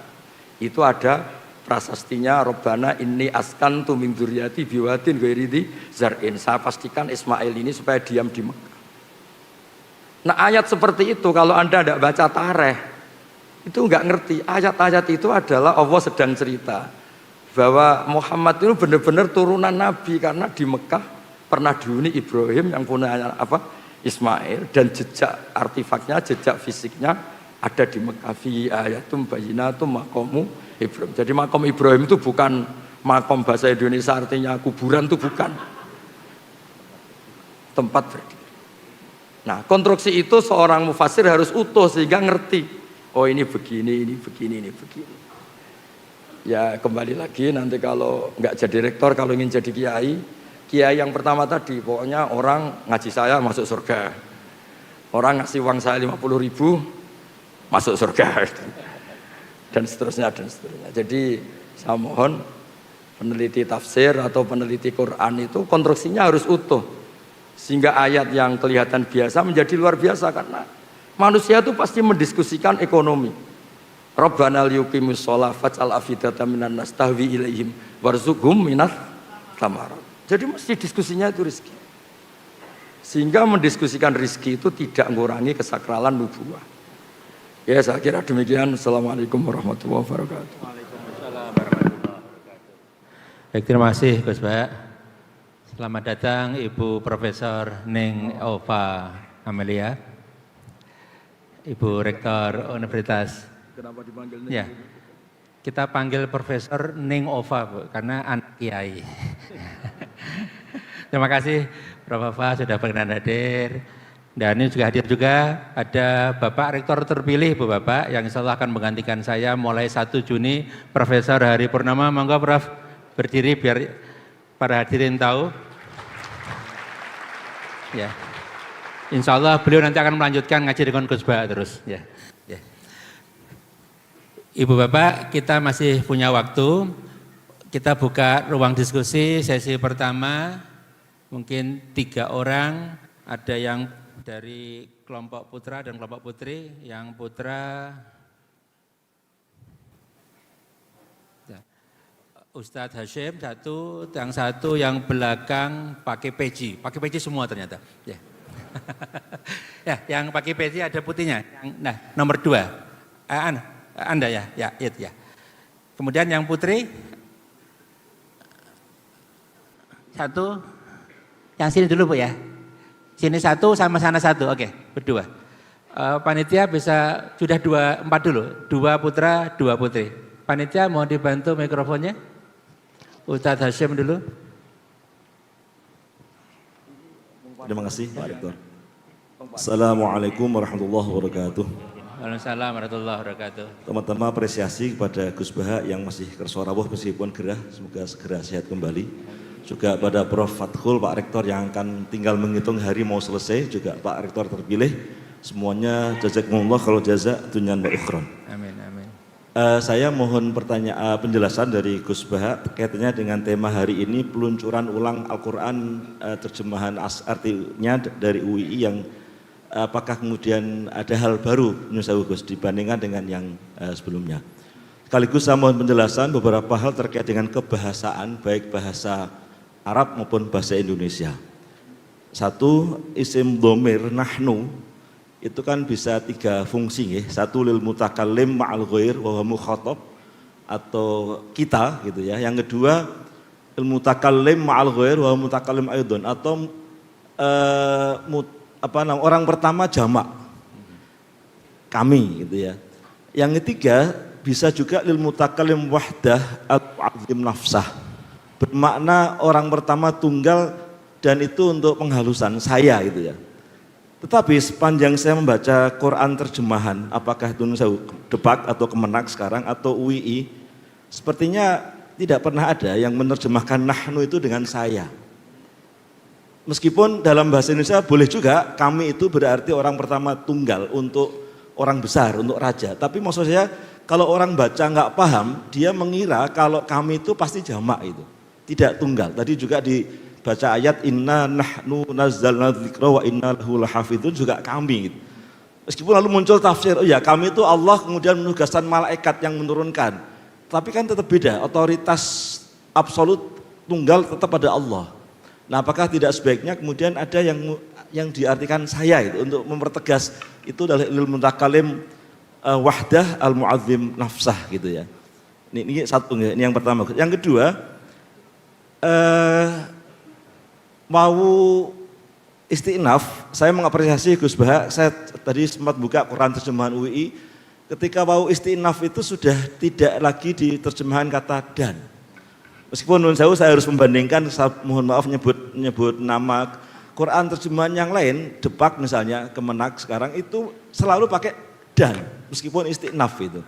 itu ada prasastinya Robbana inni askantu min dzurriyyati biwadin ghairi zar'in. Saya pastikan Ismail ini supaya diam di Mekah. Nah ayat seperti itu kalau Anda tidak baca tarikh itu nggak ngerti. Ayat-ayat itu adalah Allah sedang cerita bahwa Muhammad itu benar-benar turunan Nabi karena di Mekah pernah dihuni Ibrahim yang punya apa Ismail dan jejak artefaknya, jejak fisiknya ada di Mekah fi ayatum bayyinatum maqamu Ibrahim. Jadi makom Ibrahim itu bukan makom bahasa Indonesia artinya kuburan, itu bukan. Tempat berdiri. Nah, konstruksi itu seorang mufassir harus utuh sehingga ngerti. Oh, ini begini, ini begini, ini begini. Ya, kembali lagi nanti kalau nggak jadi rektor, kalau ingin jadi kiai, kiai yang pertama tadi pokoknya orang ngaji saya masuk surga. Orang ngasih uang saya 50.000 masuk surga dan seterusnya dan seterusnya. Jadi saya mohon peneliti tafsir atau peneliti Quran itu konstruksinya harus utuh sehingga ayat yang kelihatan biasa menjadi luar biasa karena manusia itu pasti mendiskusikan ekonomi. Rabbana liyuqimus shalah faj'al afidatan minan nas tahwi ilaihim warzuqhum minats thamarat. Jadi mesti diskusinya itu rezeki. Sehingga mendiskusikan rezeki itu tidak mengurangi kesakralan nubuwah. Ya saya kira demikian. Assalamualaikum warahmatullahi wabarakatuh. Waalaikumsalam warahmatullahi wabarakatuh. Baik, terima kasih Gus Ba. Selamat datang Ibu Profesor Ning Ova Amelia, Ibu Rektor Universitas. Kenapa dipanggil Ning? Ya, kita panggil Profesor Ning Ova Bu, karena anak kiai. Terima kasih Prof. Ova sudah berkenan hadir. Dan ini juga hadir juga ada Bapak Rektor terpilih Bu Bapak yang insya Allah akan menggantikan saya mulai 1 Juni Profesor Hari Purnama. Monggo Prof berdiri biar para hadirin tahu. Ya, insya Allah beliau nanti akan melanjutkan ngaji dengan Gus Ba terus. Ya. Ya. Ibu Bapak kita masih punya waktu. Kita buka ruang diskusi sesi pertama. Mungkin 3 orang, ada yang dari kelompok putra dan kelompok putri. Yang putra ya, Ustadz Hashim satu, yang satu yang belakang pakai peci semua ternyata. Ya, ya yang pakai peci ada putihnya. Nah nomor 2, Anda ya, ya itu ya. Kemudian yang putri satu, yang sini dulu Bu ya. Sini 1 sama sana 1, oke, berdua. Panitia bisa sudah 4 dulu, 2 putra, 2 putri. Panitia mau dibantu mikrofonnya? Ustadz Hashim dulu. Terima kasih Pak Rektor. Assalamualaikum warahmatullahi wabarakatuh. Waalaikumsalam warahmatullahi wabarakatuh. Teman-teman apresiasi kepada Gus Baha yang masih kersuara meskipun gerah, semoga segera sehat kembali. Juga pada Prof. Fathul, Pak Rektor yang akan tinggal menghitung hari mau selesai, juga Pak Rektor terpilih, semuanya jazakumullah kalau jazak dunyan wa ukhron. Amin, amin. Saya mohon penjelasan dari Gus Baha kaitannya dengan tema hari ini, peluncuran ulang Al-Quran, terjemahan artinya dari UII yang apakah kemudian ada hal baru Gus dibandingkan dengan yang sebelumnya. Sekaligus saya mohon penjelasan beberapa hal terkait dengan kebahasaan, baik bahasa Arab maupun bahasa Indonesia. Satu, isim dhamir nahnu itu kan bisa 3 fungsi ya. Satu lil mutakallim ma'al ghair wa huwa mukhatab atau kita gitu ya. Yang kedua il mutakallim ma'al ghair wa huwa mutakallim aidon atau orang pertama jamak, kami gitu ya. Yang ketiga bisa juga lil mutakallim wahdah al-mu'azzim nafsah, bermakna orang pertama tunggal dan itu untuk penghalusan saya gitu ya. Tetapi sepanjang saya membaca Quran terjemahan, apakah itu saya Depak atau Kemenak sekarang atau UII, sepertinya tidak pernah ada yang menerjemahkan nahnu itu dengan saya. Meskipun dalam bahasa Indonesia boleh juga kami itu berarti orang pertama tunggal untuk orang besar, untuk raja. Tapi maksud saya kalau orang baca nggak paham, dia mengira kalau kami itu pasti jamak itu, tidak tunggal. Tadi juga dibaca ayat inna nahnu nazzalna dzikra wa inna lahu lahafizun, juga kami gitu. Meskipun lalu muncul tafsir, oh ya kami itu Allah kemudian menugaskan malaikat yang menurunkan. Tapi kan tetap beda, otoritas absolut tunggal tetap pada Allah. Nah, apakah tidak sebaiknya kemudian ada yang diartikan saya itu untuk mempertegas itu adalah ilmu mutakallim wahdah al-mu'azzim nafsah gitu ya. Ini satu, ini yang pertama. Yang kedua, mau istinaf, saya mengapresiasi Gus Baha, saya tadi sempat buka Quran terjemahan UII. Ketika wau istinaf itu sudah tidak lagi di terjemahan kata dan. Meskipun menurut saya harus membandingkan, mohon maaf nyebut nama Quran terjemahan yang lain, Depak misalnya, Kemenak sekarang itu selalu pakai dan, meskipun istinaf itu.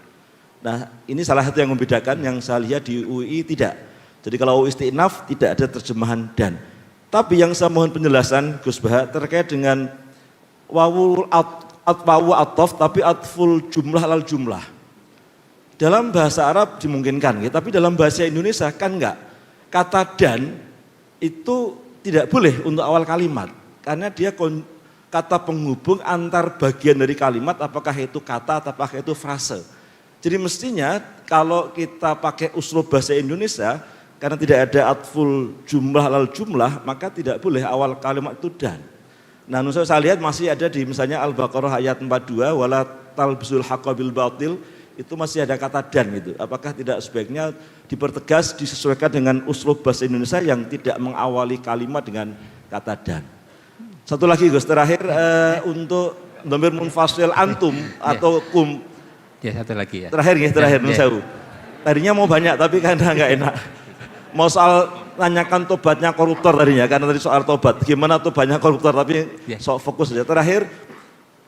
Nah ini salah satu yang membedakan, yang saya lihat di UI tidak. Jadi kalau istinaf tidak ada terjemahan dan. Tapi yang saya mohon penjelasan Gus Baha terkait dengan wawul wawu atof tapi atful jumlah lal jumlah. Dalam bahasa Arab dimungkinkan, ya, tapi dalam bahasa Indonesia kan enggak. Kata dan itu tidak boleh untuk awal kalimat, karena dia kata penghubung antar bagian dari kalimat, apakah itu kata, apakah itu frase. Jadi mestinya kalau kita pakai uslub bahasa Indonesia, karena tidak ada atful jumlah lal jumlah, maka tidak boleh awal kalimat itu dan. Nah, saya lihat masih ada di misalnya Al-Baqarah ayat 42 wala talbisul haqqa bil batil, itu masih ada kata dan gitu. Apakah tidak sebaiknya dipertegas, disesuaikan dengan uslub bahasa Indonesia yang tidak mengawali kalimat dengan kata dan. Satu lagi Gus, terakhir untuk dhamir munfasil antum atau kum. Ya, satu lagi ya. Terakhir Nusawu. Tadinya mau banyak tapi karena enggak enak. Mau soal tanyakan tobatnya koruptor tadinya, karena tadi soal tobat, gimana tobatnya koruptor, tapi sok fokus saja. Terakhir,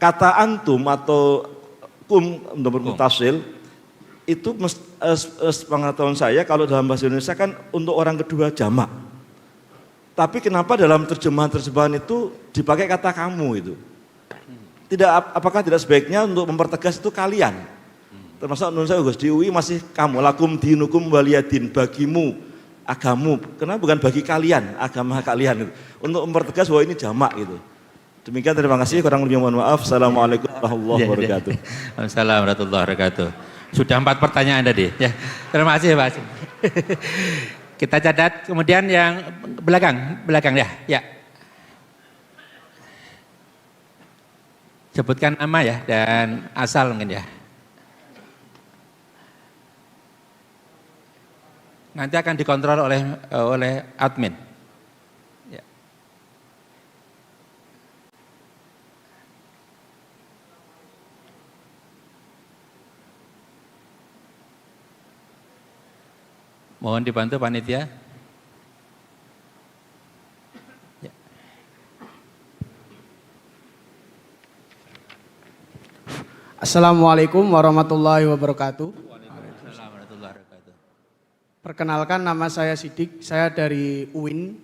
kata antum atau kum nomor mutasil itu pengetahuan saya kalau dalam bahasa Indonesia kan untuk orang kedua jamak. Tapi kenapa dalam terjemahan itu dipakai kata kamu itu? Apakah tidak sebaiknya untuk mempertegas itu kalian? Termasuk menurut saya Gus, di UI masih kamu, lakum dinukum waliyadin, bagimu agamu, kenapa bukan bagi kalian, agama kalian gitu. Untuk mempertegas bahwa ini jamak gitu. Demikian, terima kasih, kurang lebih mohon maaf. Assalamualaikum warahmatullahi wabarakatuh. Waalaikumsalam warahmatullahi wabarakatuh. Sudah 4 pertanyaan tadi. Ya, terima kasih Pak. Kita catat, kemudian yang belakang ya. Ya. Sebutkan nama ya dan asal mungkin ya. Nanti akan dikontrol oleh admin. Ya. Mohon dibantu panitia. Ya. Assalamualaikum warahmatullahi wabarakatuh. Perkenalkan, nama saya Sidik, saya dari UIN,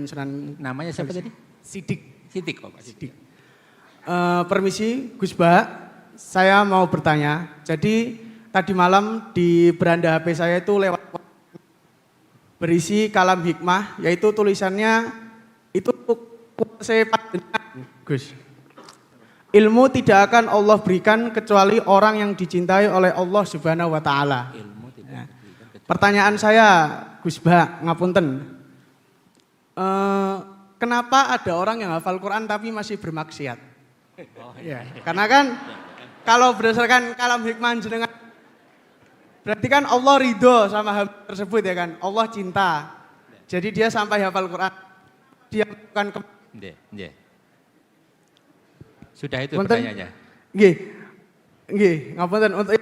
Sunan. Namanya siapa tadi? Sidik. Sidik, Pak. Sidik. Permisi, Gus Bah, saya mau bertanya. Jadi tadi malam di beranda HP saya itu lewat berisi kalam hikmah, yaitu tulisannya itu Gus. Ilmu tidak akan Allah berikan kecuali orang yang dicintai oleh Allah Subhanahu wa taala. Pertanyaan saya, Gus Bah, ngapunten. Kenapa ada orang yang hafal Quran tapi masih bermaksiat? Ya, karena kan kalau berdasarkan kalam hikmah jenengan, berarti kan Allah ridho sama hamba tersebut ya kan? Allah cinta. Jadi dia sampai hafal Quran. Dia melakukan nggih. Sudah itu Wonten- pertanyaannya. Nggih, ngapunten untuk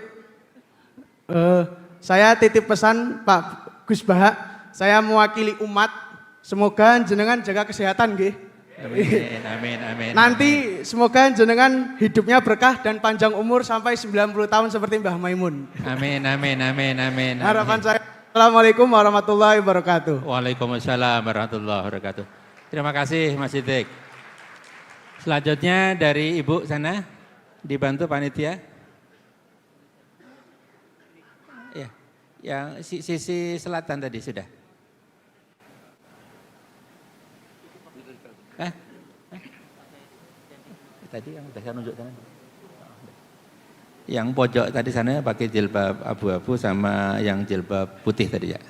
saya titip pesan Pak Gus Baha, saya mewakili umat, semoga jenengan jaga kesehatan nggih. Amin. Nanti semoga jenengan hidupnya berkah dan panjang umur sampai 90 tahun seperti Mbah Maimun. Amin. Harapan saya. Assalamualaikum warahmatullahi wabarakatuh. Waalaikumsalam warahmatullahi wabarakatuh. Terima kasih Mas Siddiq. Selanjutnya dari Ibu sana, dibantu panitia. Ya, yang sisi selatan tadi sudah. Tadi yang sudah saya nunjuk sana. Yang pojok tadi sana pakai jilbab abu-abu sama yang jilbab putih tadi ya.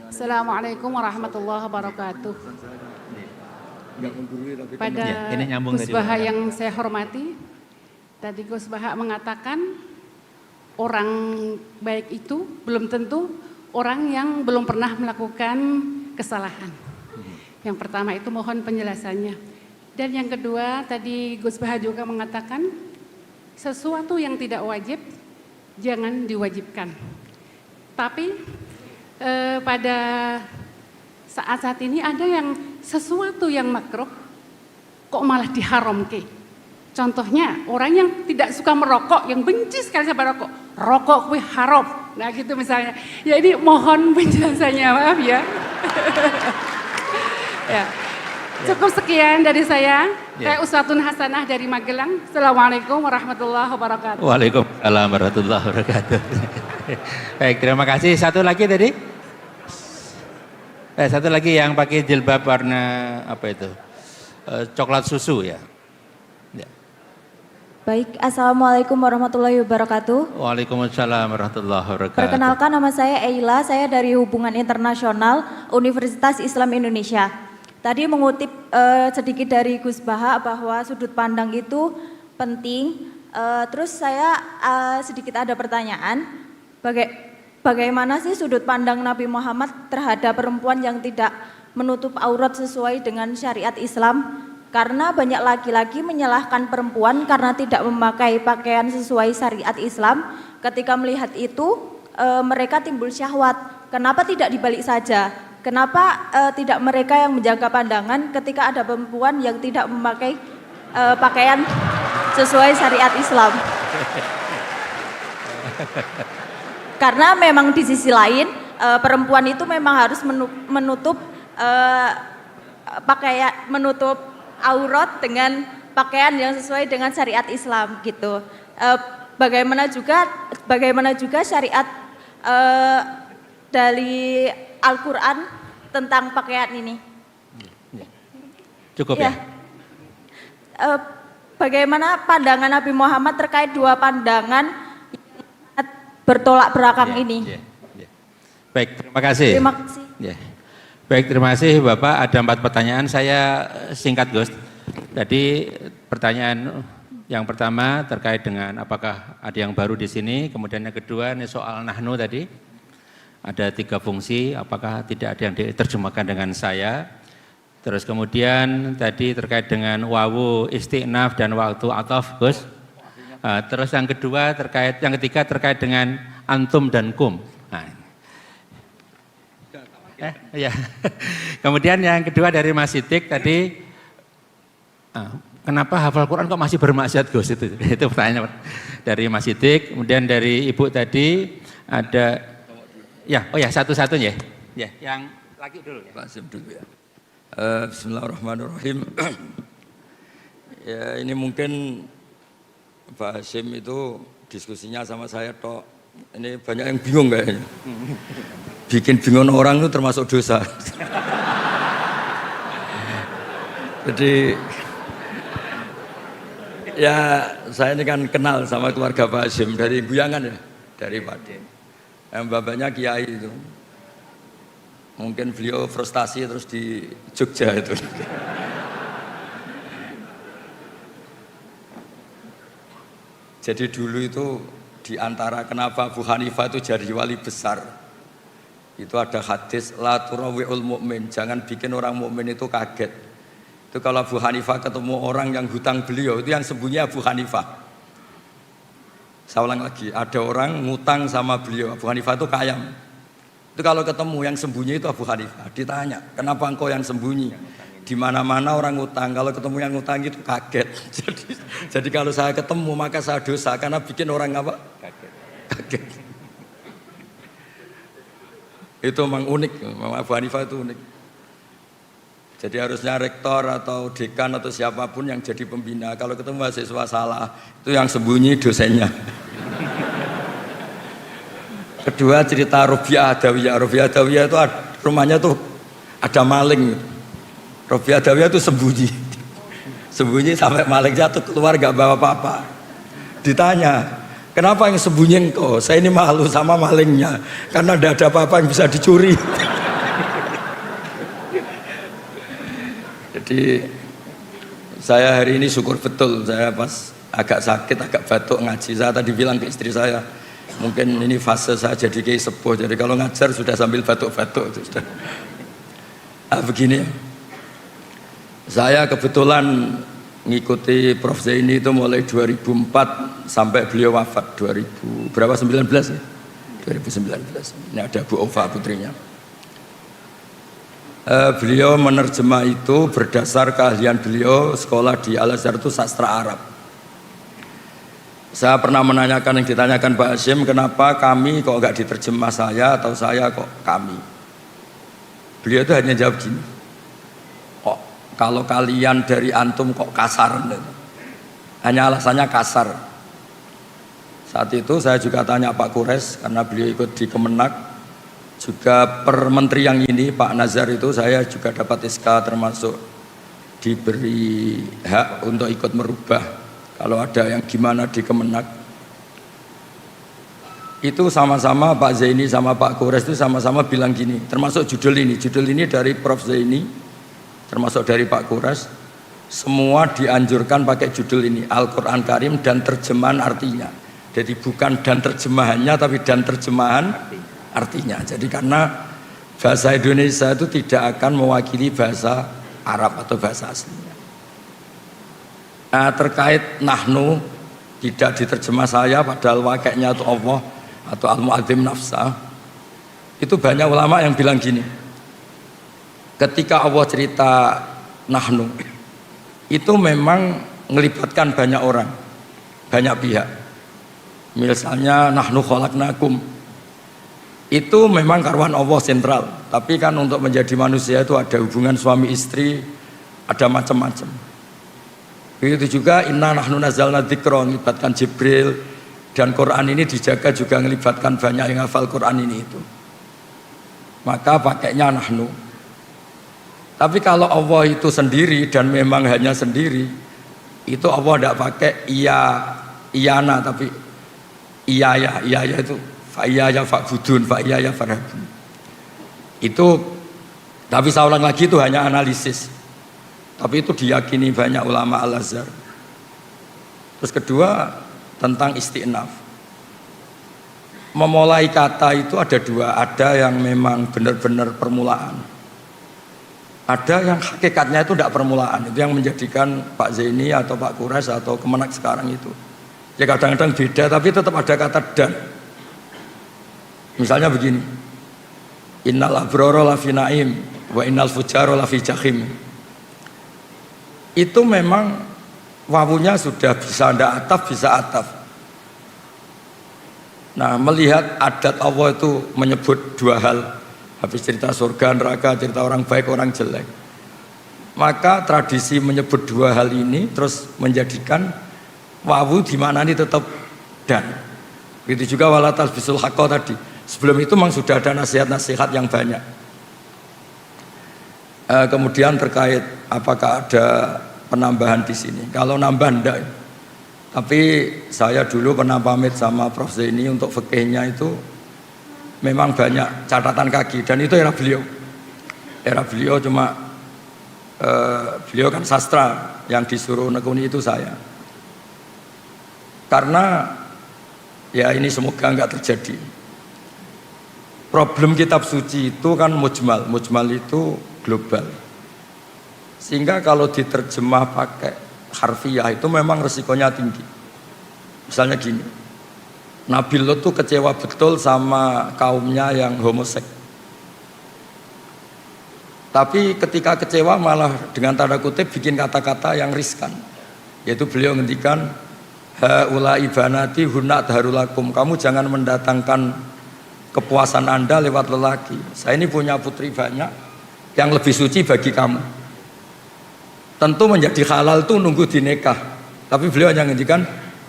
Assalamualaikum warahmatullahi wabarakatuh. Pada Ya, ini nyambung Gus tadi. Baha yang saya hormati, tadi Gus Baha mengatakan orang baik itu belum tentu orang yang belum pernah melakukan kesalahan. Yang pertama itu mohon penjelasannya. Dan yang kedua tadi Gus Baha juga mengatakan sesuatu yang tidak wajib jangan diwajibkan. Tapi pada saat-saat ini ada yang sesuatu yang makruh kok malah diharamkan. Contohnya orang yang tidak suka merokok, yang benci sekali sama rokok, rokok kuwi haram. Nah gitu misalnya. Jadi mohon penjelasannya, maaf ya. Ya. Cukup sekian dari saya. Saya Uswatun Hasanah dari Magelang. Assalamualaikum warahmatullahi wabarakatuh. Waalaikumsalam warahmatullahi wabarakatuh. Baik, terima kasih. Satu lagi tadi. Satu lagi yang pakai jilbab warna apa itu? Coklat susu ya. Baik, Assalamualaikum warahmatullahi wabarakatuh. Waalaikumsalam warahmatullahi wabarakatuh. Perkenalkan, nama saya Eila, saya dari Hubungan Internasional Universitas Islam Indonesia. Tadi mengutip sedikit dari Gus Baha bahwa sudut pandang itu penting. Terus saya sedikit ada pertanyaan, bagaimana sih sudut pandang Nabi Muhammad terhadap perempuan yang tidak menutup aurat sesuai dengan syariat Islam? Karena banyak laki-laki menyalahkan perempuan karena tidak memakai pakaian sesuai syariat Islam. Ketika melihat itu mereka timbul syahwat. Kenapa tidak dibalik saja? Kenapa tidak mereka yang menjaga pandangan ketika ada perempuan yang tidak memakai pakaian sesuai syariat Islam? Karena memang di sisi lain perempuan itu memang harus menutup pakaian, menutup aurat dengan pakaian yang sesuai dengan syariat Islam gitu. Bagaimana juga syariat dari Al-Quran tentang pakaian ini. Cukup ya. Bagaimana pandangan Nabi Muhammad terkait dua pandangan yang bertolak belakang ini? Baik, terima kasih. Terima kasih. Baik, terima kasih Bapak. Ada 4 pertanyaan, saya singkat Gus. Jadi pertanyaan yang pertama terkait dengan apakah ada yang baru di sini. Kemudian yang kedua ini soal nahnu tadi. Ada 3 fungsi, apakah tidak ada yang diterjemahkan dengan saya. Terus kemudian tadi terkait dengan wawu istiqnaf dan waktu ataf, Gus. Terus yang ketiga terkait dengan antum dan kum. Nah, ya. Kemudian yang kedua dari Mas Siddiq tadi, kenapa hafal Quran kok masih bermaksiat, Gus? Itu pertanyaan dari Mas Siddiq. Kemudian dari Ibu tadi ada. Ya, satu-satunya. Ya, yang lagi dulu ya. Pak Sim dulu ya. Bismillahirrahmanirrahim. Ya, ini mungkin Pak Hasyim itu diskusinya sama saya tok. Ini banyak yang bingung kayaknya. Bikin bingung orang itu termasuk dosa. Jadi ya saya ini kan kenal sama keluarga Pak Hasyim dari Buyangan ya, dari Padi. Yang bapaknya kiai itu, mungkin beliau frustasi terus di Jogja itu. Jadi dulu itu di antara kenapa Abu Hanifah itu jadi wali besar, itu ada hadis la turawi'ul mu'min, jangan bikin orang mukmin itu kaget. Itu kalau Abu Hanifah ketemu orang yang hutang beliau, itu yang sembunyi Abu Hanifah. Saya ulang lagi, ada orang ngutang sama beliau, Abu Hanifah itu kaya. Itu kalau ketemu yang sembunyi itu Abu Hanifah, ditanya, kenapa engkau yang sembunyi? Di mana-mana orang ngutang, kalau ketemu yang ngutang itu kaget. Jadi kalau saya ketemu maka saya dosa karena bikin orang apa? Kaget. Itu memang unik, memang Abu Hanifah itu unik. Jadi harusnya rektor atau dekan atau siapapun yang jadi pembina, kalau ketemu mahasiswa salah, itu yang sembunyi dosennya. Kedua cerita Robiah Adawiyah. Robiah Adawiyah itu rumahnya tuh ada maling. Robiah Adawiyah itu sembunyi sampai maling jatuh keluar gak bawa apa-apa. Ditanya, kenapa yang sembunyi engkau? Saya ini malu sama malingnya karena tidak ada apa-apa yang bisa dicuri. Jadi saya hari ini syukur betul, saya pas agak sakit, agak batuk ngaji. Saya tadi bilang ke istri saya, mungkin ini fase saya jadi kiai sepuh, jadi kalau ngajar sudah sambil batuk-batuk itu sudah. Begini, saya kebetulan ngikuti Prof Zaini itu mulai 2004 sampai beliau wafat 2000 berapa 19 ya? 2019. Ini ada Bu Ova putrinya. Beliau menerjemah itu berdasar keahlian beliau sekolah di Al-Azhar itu sastra Arab. Saya pernah menanyakan yang ditanyakan Pak Hashim, kenapa kami kok nggak diterjemah saya atau saya kok kami? Beliau itu hanya jawab gini, kok kalau kalian dari antum kok kasar? Hanya alasannya kasar. Saat itu saya juga tanya Pak Kures karena beliau ikut di Kemenak. Juga per menteri yang ini Pak Nazar itu saya juga dapat SK termasuk diberi hak untuk ikut merubah kalau ada yang gimana di Kemenak. Itu sama-sama Pak Zaini sama Pak Kures itu sama-sama bilang gini, termasuk judul ini dari Prof Zaini termasuk dari Pak Kures, semua dianjurkan pakai judul ini Al-Quran Karim dan terjemahan artinya. Jadi bukan dan terjemahannya tapi dan terjemahan artinya. Jadi karena bahasa Indonesia itu tidak akan mewakili bahasa Arab atau bahasa aslinya. Nah, terkait nahnu tidak diterjemah saya padahal wakilnya itu Allah atau al-mu'adzim nafsa, itu banyak ulama yang bilang gini, ketika Allah cerita nahnu itu memang melibatkan banyak orang, banyak pihak. Misalnya nahnu khalaqnakum, itu memang karuan Allah sentral, tapi kan untuk menjadi manusia itu ada hubungan suami istri, ada macam-macam. Begitu juga inna nahnu nazzalna dzikra, melibatkan Jibril, dan Quran ini dijaga juga melibatkan banyak yang hafal Quran ini itu. Maka pakainya nahnu. Tapi kalau Allah itu sendiri dan memang hanya sendiri, itu Allah tidak pakai iyana tapi iya itu fa'iyaya fa'budun, fa'iyaya farhabun. Itu, tapi saya ulang lagi itu hanya analisis. Tapi itu diyakini banyak ulama Al-Azhar. Terus kedua, tentang isti'naf. Memulai kata itu ada dua, ada yang memang benar-benar permulaan. Ada yang hakikatnya itu tidak permulaan, itu yang menjadikan Pak Zaini atau Pak Kures atau Kemenak sekarang itu. Ya kadang-kadang beda, tapi tetap ada kata dan. Misalnya begini, innal abrara lafi naim wa innal fujara lafi jahim. Itu memang wawunya sudah bisa ndak ataf, bisa ataf. Nah, melihat adat Allah itu menyebut dua hal, habis cerita surga, neraka, cerita orang baik, orang jelek. Maka tradisi menyebut dua hal ini terus menjadikan wawu di mana ini tetap dan. Begitu juga wala talbisul haqqa tadi. Sebelum itu memang sudah ada nasihat-nasihat yang banyak. Kemudian terkait apakah ada penambahan di sini. Kalau nambah enggak. Tapi saya dulu pernah pamit sama Prof Zaini untuk fikihnya itu memang banyak catatan kaki dan itu era beliau. Era beliau cuma beliau kan sastra, yang disuruh nekuni itu saya. Karena ya ini semoga nggak terjadi. Problem kitab suci itu kan mujmal itu global. Sehingga kalau diterjemah pakai harfiah itu memang resikonya tinggi. Misalnya gini, Nabi Lot tuh kecewa betul sama kaumnya yang homoseks. Tapi ketika kecewa malah dengan tanda kutip bikin kata-kata yang riskan. Yaitu beliau ngendikan, haula ibanati hunna darulakum, kamu jangan mendatangkan kepuasan Anda lewat lelaki. Saya ini punya putri banyak yang lebih suci bagi kamu. Tentu menjadi halal itu nunggu dinikah. Tapi beliau hanya ngendikan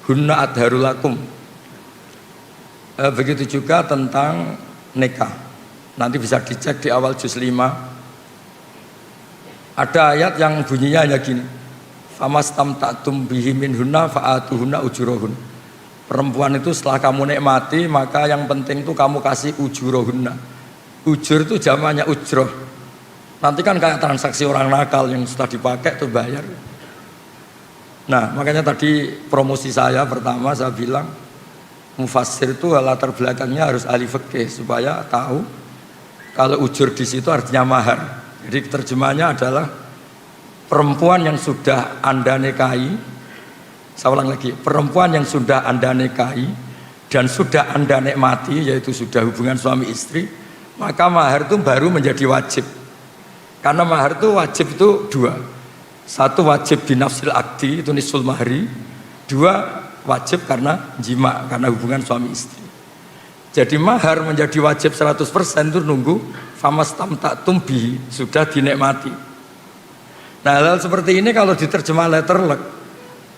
hunna adharulakum. Begitu juga tentang nikah. Nanti bisa dicek di awal juz 5. Ada ayat yang bunyinya hanya gini. Famastamta'tum bihi minhunna fa'atuhunna ujurahun. Perempuan itu setelah kamu nikmati, maka yang penting itu kamu kasih ujurohunna. Ujur itu jamannya ujroh. Nanti kan kayak transaksi orang nakal yang setelah dipakai itu bayar. Nah makanya tadi promosi saya pertama saya bilang mufassir itu latar belakangnya harus ahli fikih supaya tahu kalau ujur di situ artinya mahar. Jadi terjemahnya adalah perempuan yang sudah Anda nikahi, saya ulang lagi, perempuan yang sudah Anda nikahi dan sudah Anda nikmati, yaitu sudah hubungan suami istri, maka mahar itu baru menjadi wajib. Karena mahar itu wajib itu dua. Satu wajib binafsil akdi, itu nisful mahri. Dua wajib karena jima, karena hubungan suami istri. Jadi mahar menjadi wajib 100% itu nunggu famastamta'tum bihi, sudah dinikmati. Nah hal seperti ini kalau diterjemah letterlek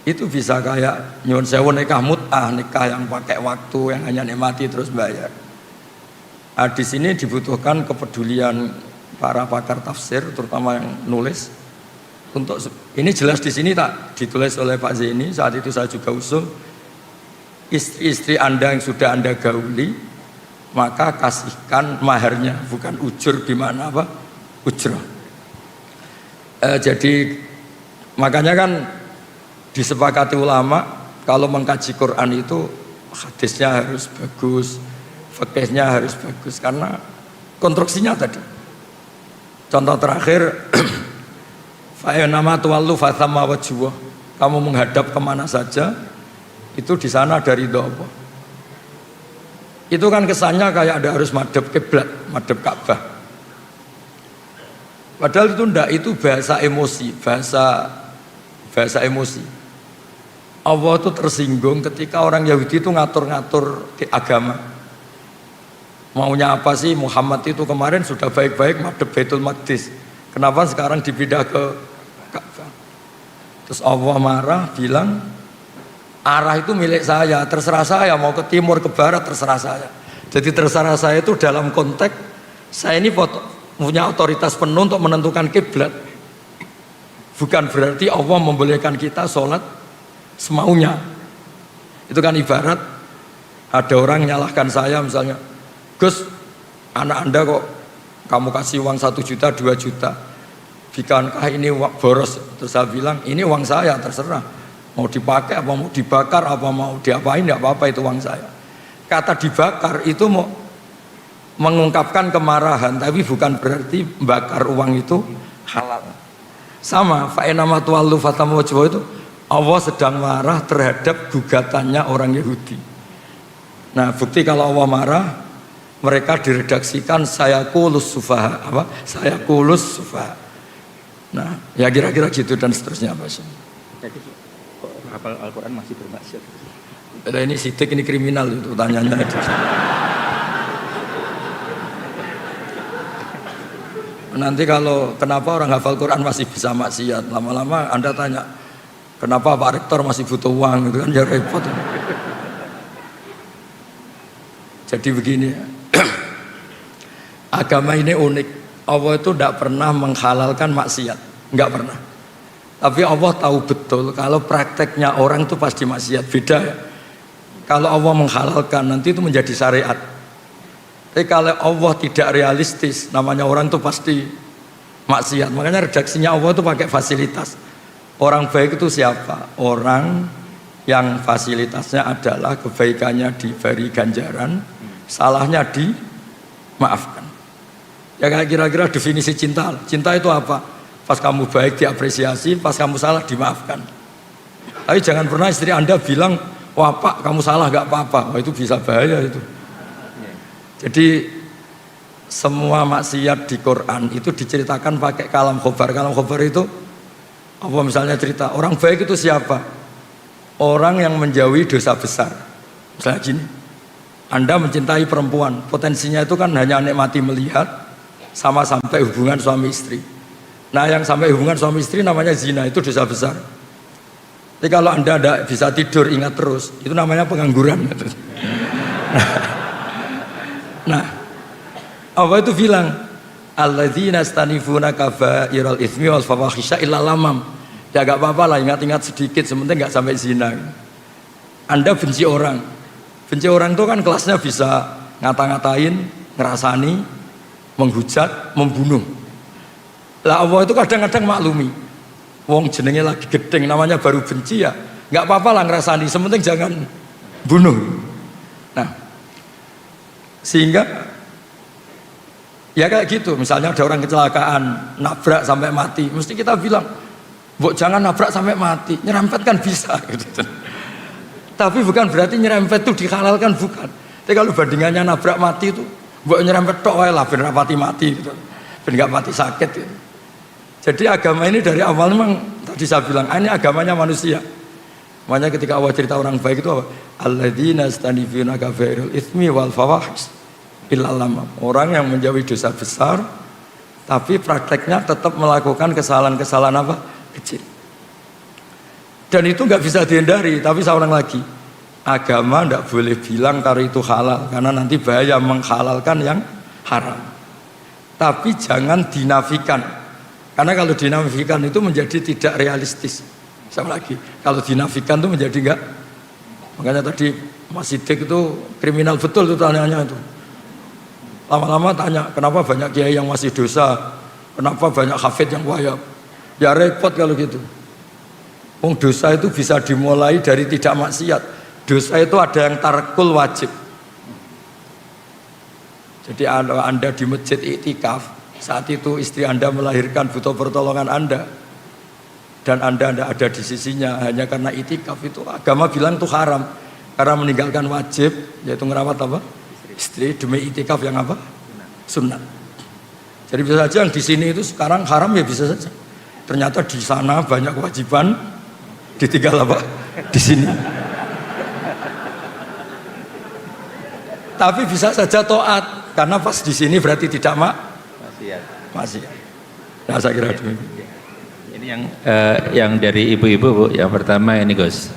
itu bisa kayak nyuwun sewu nikah mut'ah, nikah yang pakai waktu, yang hanya nikmati terus bayar. Nah, di sini dibutuhkan kepedulian para pakar tafsir, terutama yang nulis. Untuk ini jelas di sini tak ditulis oleh Pak Zaini, saat itu saya juga usul istri-istri Anda yang sudah Anda gauli, maka kasihkan maharnya, bukan ujur di mana apa? Ujrah. Jadi makanya kan disepakati ulama kalau mengkaji Quran itu hadisnya harus bagus, fikihnya harus bagus karena konstruksinya tadi. Contoh terakhir, fa'inama tuwallu fathamma wajhuh. Kamu menghadap kemana saja, itu di sana ada ridho Allah. Itu kan kesannya kayak ada harus madhep kiblat, madhep Ka'bah. Padahal itu enggak, itu bahasa emosi, bahasa emosi. Allah itu tersinggung ketika orang Yahudi itu ngatur-ngatur agama. Maunya apa sih Muhammad itu kemarin sudah baik-baik madhep Baitul Maqdis. Kenapa sekarang dipindah ke Ka'bah? Terus Allah marah bilang arah itu milik saya, terserah saya mau ke timur ke barat terserah saya. Jadi terserah saya itu dalam konteks saya ini punya otoritas penuh untuk menentukan kiblat. Bukan berarti Allah membolehkan kita sholat semaunya. Itu kan ibarat ada orang nyalahkan saya misalnya, Gus, anak Anda kok kamu kasih uang 1 juta, 2 juta, bukankah ini boros? Terus saya bilang, ini uang saya, terserah. Mau dipakai, apa mau dibakar, apa mau diapain, tidak apa-apa itu uang saya. Kata dibakar itu mau mengungkapkan kemarahan, tapi bukan berarti bakar uang itu halal. Sama, fa'inama tuwallu fathamma wajhuh itu, Allah sedang marah terhadap gugatannya orang Yahudi. Nah, bukti kalau Allah marah, mereka diredaksikan saya kulus sufaha, apa? Saya kulus sufaha. Nah, ya kira-kira gitu dan seterusnya, Pak. Jadi kok hafal Al-Quran masih bermaksiat? Ini sidik, ini kriminal itu tanyanya. Nanti kalau kenapa orang hafal Quran masih bisa maksiat, lama-lama Anda tanya, kenapa Pak Rektor masih butuh uang, itu kan ya repot. Jadi begini ya. Agama ini unik. Allah itu tidak pernah menghalalkan maksiat, nggak pernah. Tapi Allah tahu betul kalau prakteknya orang itu pasti maksiat. Beda ya. Kalau Allah menghalalkan nanti itu menjadi syariat. Tapi kalau Allah tidak realistis, namanya orang itu pasti maksiat. Makanya redaksinya Allah itu pakai fasilitas. Orang baik itu siapa? Orang yang fasilitasnya adalah kebaikannya diberi ganjaran, salahnya dimaafkan. Ya kayak kira-kira definisi cinta. Cinta itu apa? Pas kamu baik diapresiasi, pas kamu salah dimaafkan. Tapi jangan pernah istri Anda bilang, wah Pak kamu salah gak apa-apa. Wah itu bisa bahaya itu. Jadi semua maksiat di Quran itu diceritakan pakai kalam khobar. Kalam khobar itu apa, misalnya cerita orang baik itu siapa? Orang yang menjauhi dosa besar. Misalnya gini, Anda mencintai perempuan, potensinya itu kan hanya nikmati melihat sama sampai hubungan suami istri. Nah yang sampai hubungan suami istri namanya zina, itu dosa besar. Jadi kalau Anda tidak bisa tidur ingat terus, itu namanya pengangguran. Nah apa itu bilang alladzina yastanifuna kabairal itsmi wal fawahisha illa lamam. Ya gak apa-apa lah, ingat-ingat sedikit, sementing gak sampai zina. Anda benci orang itu kan kelasnya bisa ngata-ngatain, ngerasani, menghujat, membunuh. Lah Allah itu kadang-kadang maklumi. Wong jenenge lagi gedeng namanya baru benci ya, gak apa-apa lah ngerasani, sementing jangan bunuh. Nah, sehingga ya kayak gitu, misalnya ada orang kecelakaan, nabrak sampai mati, mesti kita bilang, "Mbok jangan nabrak sampai mati, nyerempet kan bisa." Gitu. Tapi bukan berarti nyerempet itu dihalalkan, bukan. Tapi kalau bandingannya nabrak mati itu, mbok nyerempet tok wae lah ben rapati mati gitu. Ben gak mati sakit gitu. Jadi agama ini dari awal memang tadi saya bilang, ini agamanya manusia. Makanya ketika Allah cerita orang baik itu apa? Alladzina yastanifuna kabairal itsmi wal fawahish. Orang yang menjauhi dosa besar tapi prakteknya tetap melakukan kesalahan-kesalahan apa? Kecil. Dan itu nggak bisa dihindari. Tapi saya ulang lagi, agama nggak boleh bilang kalau itu halal, karena nanti bahaya menghalalkan yang haram. Tapi jangan dinafikan, karena kalau dinafikan itu menjadi tidak realistis. Sama lagi, kalau dinafikan itu menjadi enggak. Makanya tadi Mas Siddiq itu kriminal betul itu tanyanya itu. Lama-lama tanya, kenapa banyak kiai yang masih dosa? Kenapa banyak hafid yang wayab? Ya repot kalau gitu. Wong dosa itu bisa dimulai dari tidak maksiat. Dosa itu ada yang tarkul wajib. Jadi Anda di masjid iktikaf, saat itu istri Anda melahirkan, butuh pertolongan Anda, dan Anda tidak ada di sisinya hanya karena iktikaf, itu agama bilang itu haram. Karena meninggalkan wajib, yaitu ngerawat apa? Istri demi itikaf yang apa? Sunnah. Jadi bisa saja yang di sini itu sekarang haram, ya bisa saja. Ternyata di sana banyak kewajiban, ditinggal apa? Di sini. Tapi bisa saja taat, karena pas di sini berarti tidak masih. Nah saya kira demikian. Ini yang dari ibu-ibu, Bu. Yang pertama ini Gus,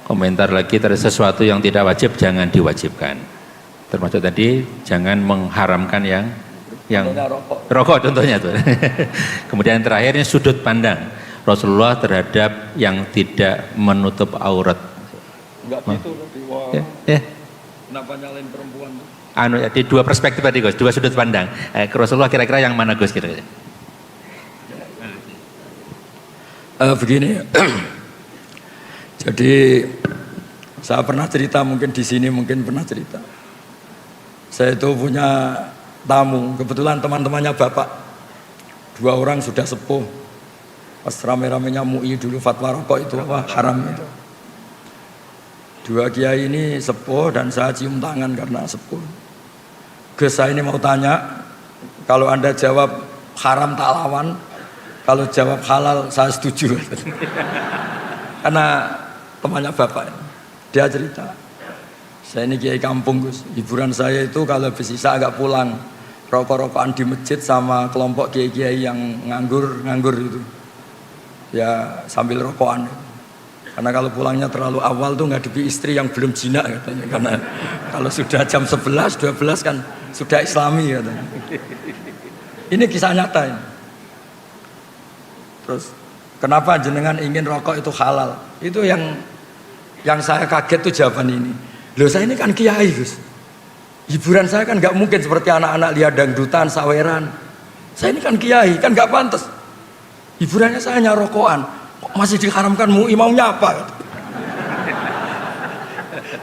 komentar lagi terhadap sesuatu yang tidak wajib jangan diwajibkan. Termasuk tadi jangan mengharamkan yang rokok contohnya tuh. Kemudian terakhirnya sudut pandang Rasulullah terhadap yang tidak menutup aurat. Enggak gitu loh di Kenapa nyalain perempuan? Di dua perspektif tadi Gus, dua sudut pandang. Rasulullah kira-kira yang mana Gus kira-kira? Begini. Jadi saya pernah cerita, mungkin di sini mungkin pernah cerita. Saya itu punya tamu, kebetulan teman-temannya bapak. 2 orang sudah sepuh. Pas rame-ramenya MUI dulu fatwa rokok itu wah haram itu. 2 kiai ini sepuh dan saya cium tangan karena sepuh. Gus, saya ini mau tanya, kalau Anda jawab haram tak lawan, kalau jawab halal saya setuju. Karena temannya bapak, dia cerita, saya ini kiai kampung Gus, hiburan saya itu kalau habis isya agak pulang, rokok-rokokan di masjid sama kelompok kiai-kiai yang nganggur itu, ya sambil rokokan. Karena kalau pulangnya terlalu awal tuh ngadepi istri yang belum jinak katanya, karena kalau sudah jam 11, 12 kan sudah islami katanya. Ini kisah nyata ini. Terus kenapa jenengan ingin rokok itu halal? Itu yang saya kaget tuh jawaban ini. Loh saya ini kan kiai Gus, hiburan saya kan nggak mungkin seperti anak-anak lihat dangdutan, saweran. Saya ini kan kiai, kan nggak pantas. Hiburannya saya hanya rokokan, kok masih diharamkan MUI, maunya apa?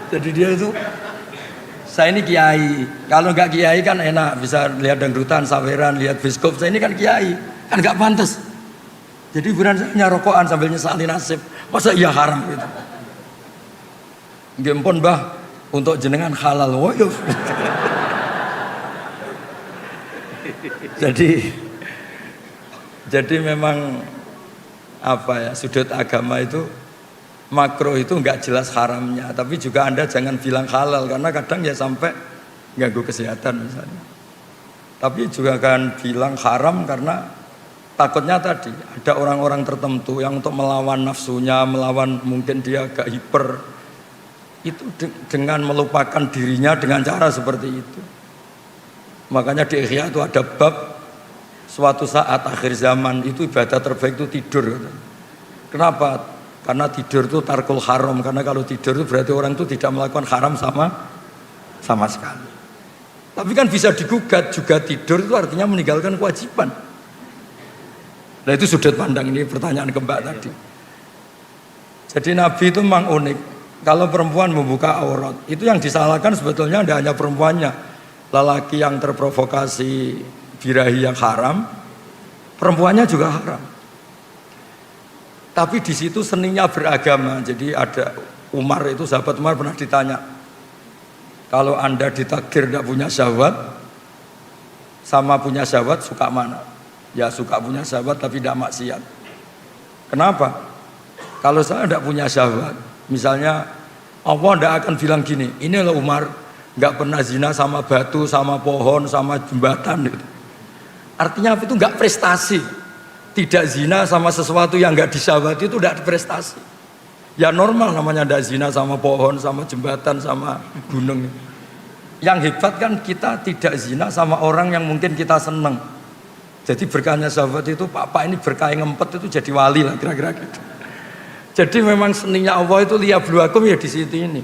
Jadi dia itu, saya ini kiai, kalau nggak kiai kan enak, bisa lihat dangdutan, saweran, lihat biskop. Saya ini kan kiai, kan nggak pantas. Jadi hiburan saya rokokan sambil nyesali nasib. Masa iya haram gitu? Nggih pun Mbah, untuk jenengan halal. Woyo. Jadi memang apa ya, sudut agama itu makro itu nggak jelas haramnya, tapi juga Anda jangan bilang halal karena kadang ya sampai ganggu kesehatan misalnya. Tapi juga kan bilang haram karena takutnya tadi ada orang-orang tertentu yang untuk melawan nafsunya, melawan mungkin dia agak hiper, itu dengan melupakan dirinya dengan cara seperti itu. Makanya di Ihya itu ada bab suatu saat akhir zaman itu ibadah terbaik itu tidur. Kenapa? Karena tidur itu tarkul haram. Karena kalau tidur itu berarti orang itu tidak melakukan haram sama sekali. Tapi kan bisa digugat juga, tidur itu artinya meninggalkan kewajiban. Nah itu sudut pandang, ini pertanyaan ke Mbak tadi. Jadi Nabi itu memang unik. Kalau perempuan membuka aurat, itu yang disalahkan sebetulnya tidak hanya perempuannya. Lelaki yang terprovokasi birahi yang haram, perempuannya juga haram. Tapi di situ seninya beragama. Jadi ada Umar itu, sahabat Umar pernah ditanya, kalau Anda ditakdir tidak punya syahwat sama punya syahwat suka mana? Ya suka punya syahwat tapi tidak maksiat. Kenapa? Kalau saya tidak punya syahwat, misalnya Allah tidak akan bilang gini, ini loh Umar nggak pernah zina sama batu, sama pohon, sama jembatan gitu. Artinya apa itu? Nggak prestasi. Tidak zina sama sesuatu yang nggak disyahwati itu tidak prestasi. Ya normal namanya tidak zina sama pohon, sama jembatan, sama gunung. Yang hebat kan kita tidak zina sama orang yang mungkin kita seneng. Jadi berkahnya syahwat itu, Pak ini berkah ngempet itu jadi wali lah kira-kira gitu. Jadi memang seninya Allah itu liyabluwakum ya di situ ini.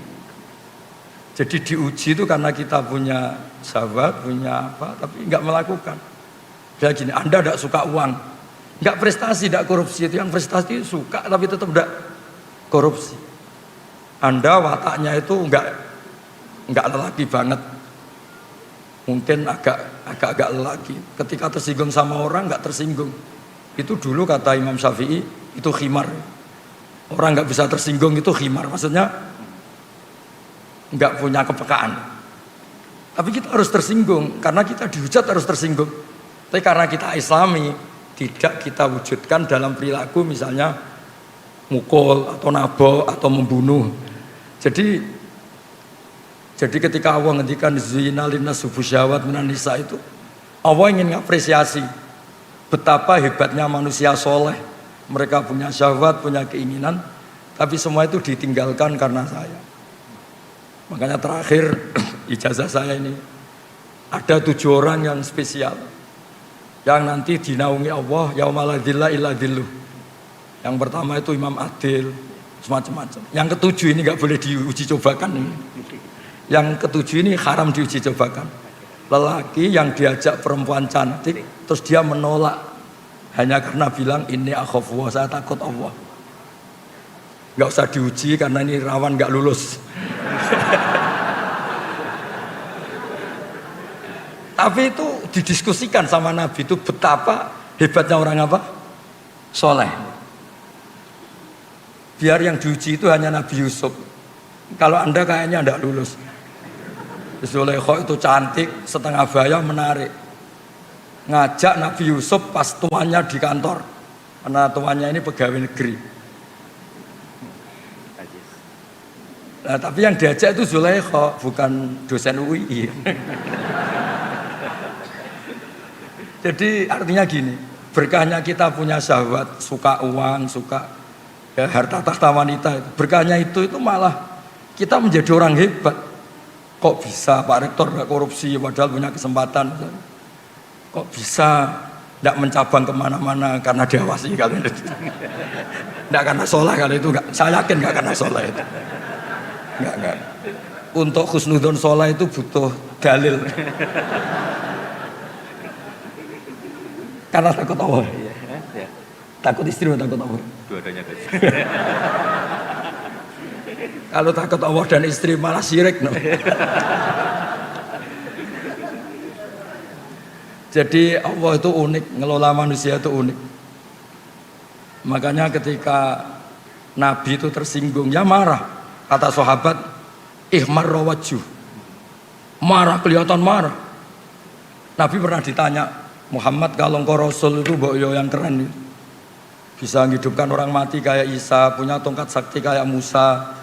Jadi diuji itu karena kita punya syahwat, punya apa, tapi nggak melakukan. Kayak gini, Anda tidak suka uang, nggak prestasi, tidak korupsi. Itu yang prestasi itu suka tapi tetap tidak korupsi. Anda wataknya itu nggak lelaki banget, mungkin agak lelaki. Ketika tersinggung sama orang nggak tersinggung. Itu dulu kata Imam Syafi'i itu khimar. Orang nggak bisa tersinggung itu khimar, maksudnya nggak punya kepekaan. Tapi kita harus tersinggung karena kita dihujat harus tersinggung. Tapi karena kita Islami tidak kita wujudkan dalam perilaku, misalnya mukul atau nabok atau membunuh. Jadi ketika Allah ngendikan zina linnas syahwat minan nisa itu, Allah ingin mengapresiasi betapa hebatnya manusia soleh. Mereka punya syahwat, punya keinginan, tapi semua itu ditinggalkan karena saya. Makanya terakhir ijazah saya ini ada 7 orang yang spesial yang nanti dinaungi Allah yaumala dzilla illa dzilluh. Yang pertama itu Imam Adil, semacam-macam. Yang ketujuh ini nggak boleh diuji cobakan ini. Yang ketujuh ini haram diuji cobakan. Lelaki yang diajak perempuan cantik terus dia menolak hanya karena bilang ini akhafullah, saya takut Allah. Nggak usah diuji karena ini rawan nggak lulus. Tapi itu didiskusikan sama Nabi itu betapa hebatnya orang apa? Soleh. Biar yang diuji itu hanya Nabi Yusuf. Kalau Anda kayaknya tidak lulus. Zulaikha itu cantik, setengah baya, menarik. Ngajak Nabi Yusuf pas tuannya di kantor. Karena tuannya ini pegawai negeri. Nah, tapi yang diajak itu Zulaikha, bukan dosen UI. Jadi artinya gini, berkahnya kita punya syahwat, suka uang, suka ya, harta tahta wanita. Berkahnya itu malah kita menjadi orang hebat. Kok bisa Pak Rektor nggak korupsi padahal punya kesempatan? Kok bisa tidak mencabang kemana-mana karena diawasi kalian itu? Tidak karena soleh kali itu, nggak. Saya yakin nggak karena soleh itu. Nggak. Untuk husnudon soleh itu butuh dalil. Karena takut Allah. Takut istri atau takut Allah? Dua-duanya guys. Kalau takut Allah dan istri malah syirik. No. Jadi Allah itu unik, ngelola manusia itu unik. Makanya ketika Nabi itu tersinggung, ya marah. Kata sahabat, ihmar rawaju. Marah, kelihatan marah. Nabi pernah ditanya, Muhammad kalau engkau Rasul itu boyo yang keren. Bisa menghidupkan orang mati kayak Isa, punya tongkat sakti kayak Musa.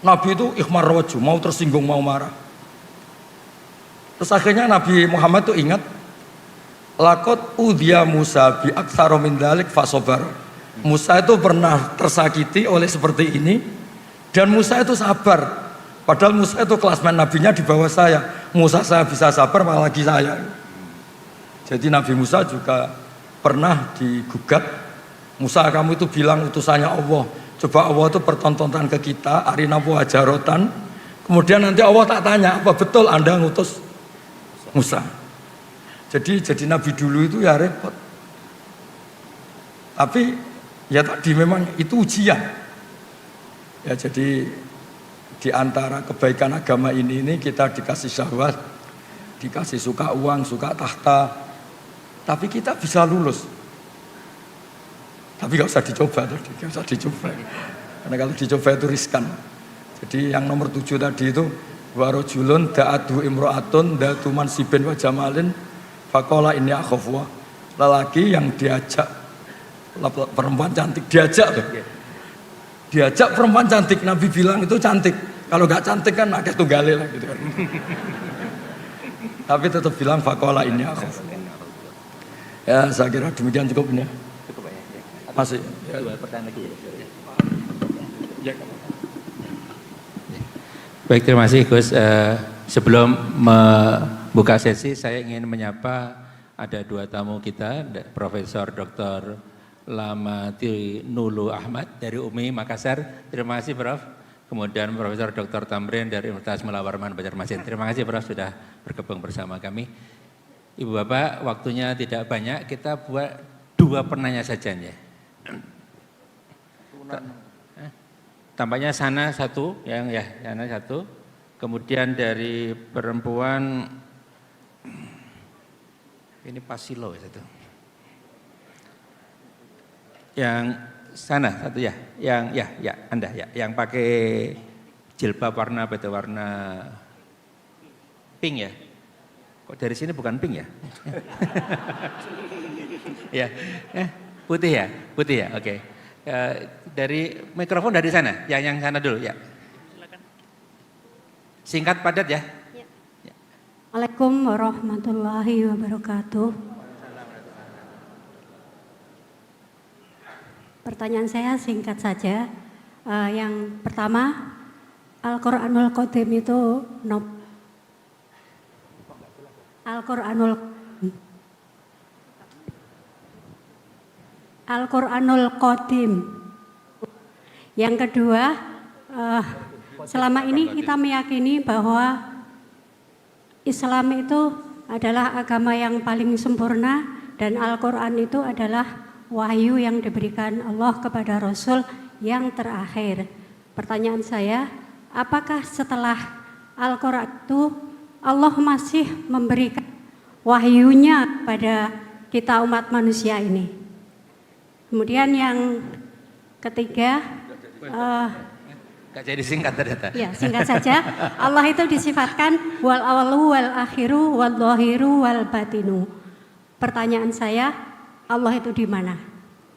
Nabi itu ihmar rawaju, mau tersinggung, mau marah. Terus akhirnya Nabi Muhammad tuh ingat, lakot udhiya Musa bi aktsara min dzalik fasobar. Musa itu pernah tersakiti oleh seperti ini dan Musa itu sabar. Padahal Musa itu kelasmen nabinya di bawah saya. Musa saya bisa sabar, apalagi saya. Jadi Nabi Musa juga pernah digugat. Musa, kamu itu bilang utusannya Allah. Coba Allah itu pertontonan ke kita, arina wajarotan. Kemudian nanti Allah tak tanya, apa betul Anda ngutus Musa? Jadi Nabi dulu itu ya repot. Tapi ya tadi memang itu ujian. Ya jadi di antara kebaikan agama ini kita dikasih syahwat, dikasih suka uang, suka tahta. Tapi kita bisa lulus. Tapi gak usah dicoba tadi, gak usah dicoba. Karena kalau dicoba itu riskan. Jadi yang nomor 7 tadi itu warojulun da'adu imro'atun da'atu mansibin wa jamalin fakola ini akhofwa. Lelaki yang diajak perempuan cantik, diajak perempuan cantik, Nabi bilang itu cantik. Kalau gak cantik kan akeh tunggale lah gitu kan. Tapi tetap bilang fakola ini akhofwa. Ya saya kira demikian cukup ini. Cukup ya. Masih. Ya, dua pertanyaan lagi ya. Baik, terima kasih Gus. Sebelum membuka sesi, saya ingin menyapa ada dua tamu kita, Profesor Dr. Lamati Nulu Ahmad dari UMI Makassar. Terima kasih Prof. Kemudian Profesor Dr. Tamrin dari Universitas Mula Warman Banjarmasin. Terima kasih Prof sudah bergabung bersama kami. Ibu Bapak, waktunya tidak banyak, kita buat dua penanya saja ya. Tampaknya sana satu, sana satu. Kemudian dari perempuan ini Pasilo satu. Yang sana satu ya, yang Anda ya, yang pakai jilbab warna apa itu, warna pink ya. Kok dari sini bukan pink ya? Ya, putih ya, oke. Dari mikrofon dari sana, yang sana dulu ya. Silakan. Singkat padat ya. Assalamualaikum warahmatullahi wabarakatuh. Pertanyaan saya singkat saja. Yang pertama, Al-Quranul Qadim itu Al-Quranul Qadim. Yang kedua, selama ini kita meyakini bahwa Islam itu adalah agama yang paling sempurna dan Al-Quran itu adalah wahyu yang diberikan Allah kepada Rasul yang terakhir. Pertanyaan saya, apakah setelah Al-Quran itu Allah masih memberikan wahyunya pada kita umat manusia ini? Kemudian yang ketiga, Gak jadi singkat ternyata. Ya, singkat saja. Allah itu disifatkan wal awalu wal akhiru wal dhahiru wal batinu. Pertanyaan saya, Allah itu di mana?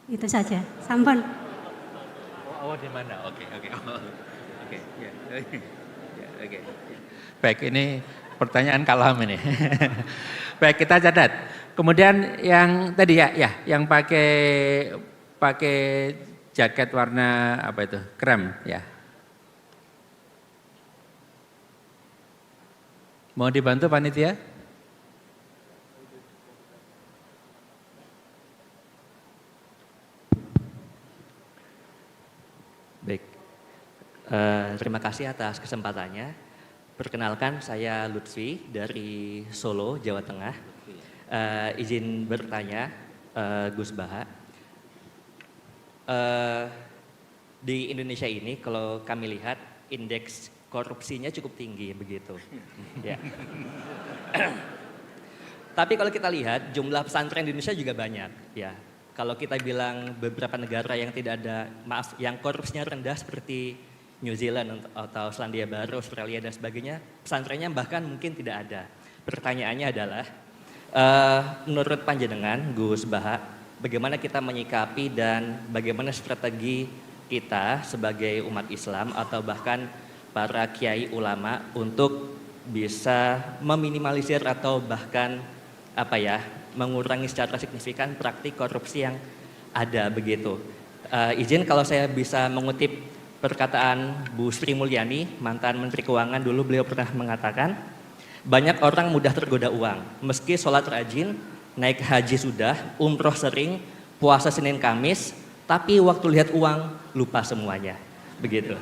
Itu saja. Sampun. Oh, di mana? Oke. Oke. Baik, ini pertanyaan kalam ini. Baik, kita catat. Kemudian yang tadi yang pakai jaket warna apa itu? Krem ya. Mau dibantu panitia? Baik, terima kasih atas kesempatannya. Perkenalkan, saya Lutfi dari Solo, Jawa Tengah. Izin bertanya, Gus Baha. di Indonesia ini kalau kami lihat indeks korupsinya cukup tinggi begitu. Ya. Tapi kalau kita lihat jumlah pesantren di Indonesia juga banyak. Ya. Kalau kita bilang beberapa negara yang yang korupsinya rendah seperti New Zealand atau Selandia Baru, Australia dan sebagainya, pesantrennya bahkan mungkin tidak ada. Pertanyaannya adalah, menurut panjenengan Gus Baha, bagaimana kita menyikapi dan bagaimana strategi kita sebagai umat Islam atau bahkan para kiai ulama untuk bisa meminimalisir atau bahkan mengurangi secara signifikan praktik korupsi yang ada begitu. Izin kalau saya bisa mengutip perkataan Bu Sri Mulyani, mantan Menteri Keuangan dulu, beliau pernah mengatakan, banyak orang mudah tergoda uang, meski sholat rajin, naik haji sudah, umroh sering, puasa Senin Kamis, tapi waktu lihat uang lupa semuanya. Begitu.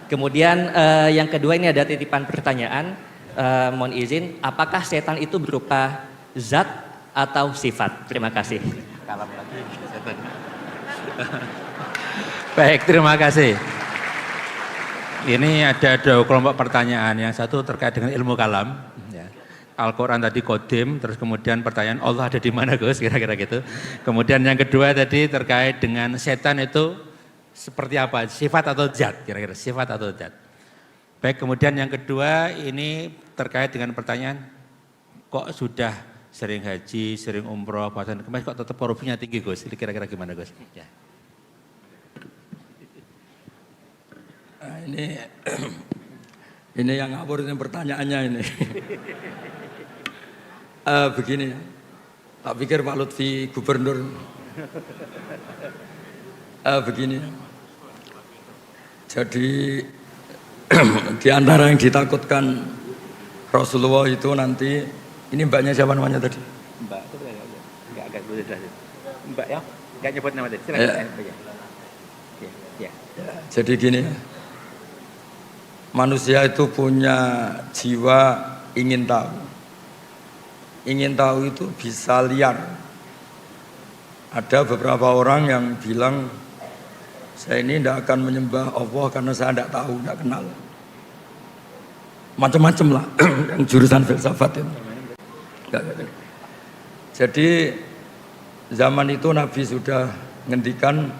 Kemudian yang kedua ini ada titipan pertanyaan, mohon izin, apakah setan itu berupa zat atau sifat? Terima kasih. Kalam lagi setan. Baik, terima kasih. Ini ada dua kelompok pertanyaan, yang satu terkait dengan ilmu kalam. Ya. Al-Quran tadi kodim, terus kemudian pertanyaan Allah ada di mana Gus, kira-kira gitu. Kemudian yang kedua tadi terkait dengan setan itu seperti apa, sifat atau zat, kira-kira sifat atau zat. Baik, kemudian yang kedua ini terkait dengan pertanyaan, kok sudah sering haji, sering umroh, puasa kemarin kok tetap korupsinya tinggi Gus, ini kira-kira gimana Gus? Ya. Nah, ini yang ngawur ini pertanyaannya ini. Begini ya, tak pikir Pak Lutfi gubernur. Begini ya. Jadi di antara yang ditakutkan Rasulullah itu nanti, ini mbaknya siapa namanya tadi? Mbak itu enggak agak boleh jelasin. Mbak ya, enggak nyebut nama tadi. Silakan. Ya. Jadi gini ya. Manusia itu punya jiwa ingin tahu. Ingin tahu itu bisa liar. Ada beberapa orang yang bilang, saya ini tidak akan menyembah Allah karena saya tidak tahu, tidak kenal. Macam-macam lah, yang jurusan filsafat itu. Jadi zaman itu Nabi sudah ngendikan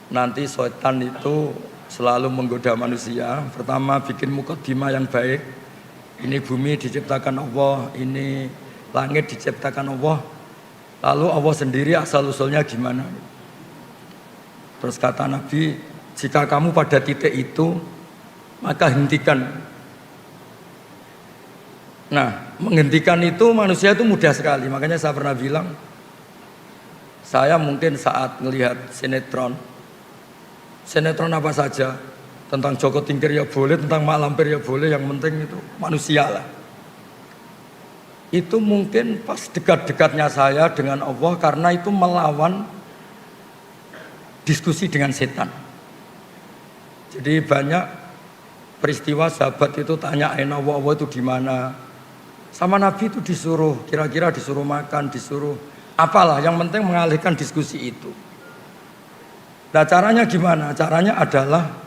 nanti setan itu selalu menggoda manusia. Pertama bikin mukadimah yang baik. Ini bumi diciptakan Allah, ini langit diciptakan Allah. Lalu Allah sendiri asal-usulnya gimana? Terus kata Nabi, jika kamu pada titik itu, maka hentikan. Nah, menghentikan itu manusia itu mudah sekali. Makanya saya pernah bilang, saya mungkin saat melihat sinetron apa saja, tentang Joko Tingkir ya boleh, tentang Mak Lampir ya boleh, yang penting itu manusia lah. Itu mungkin pas dekat-dekatnya saya dengan Allah, karena itu melawan diskusi dengan setan. Jadi banyak peristiwa sahabat itu tanyain Allah itu di mana. Sama Nabi itu disuruh, kira-kira disuruh makan, disuruh apalah, yang penting mengalihkan diskusi itu. Nah caranya gimana? Caranya adalah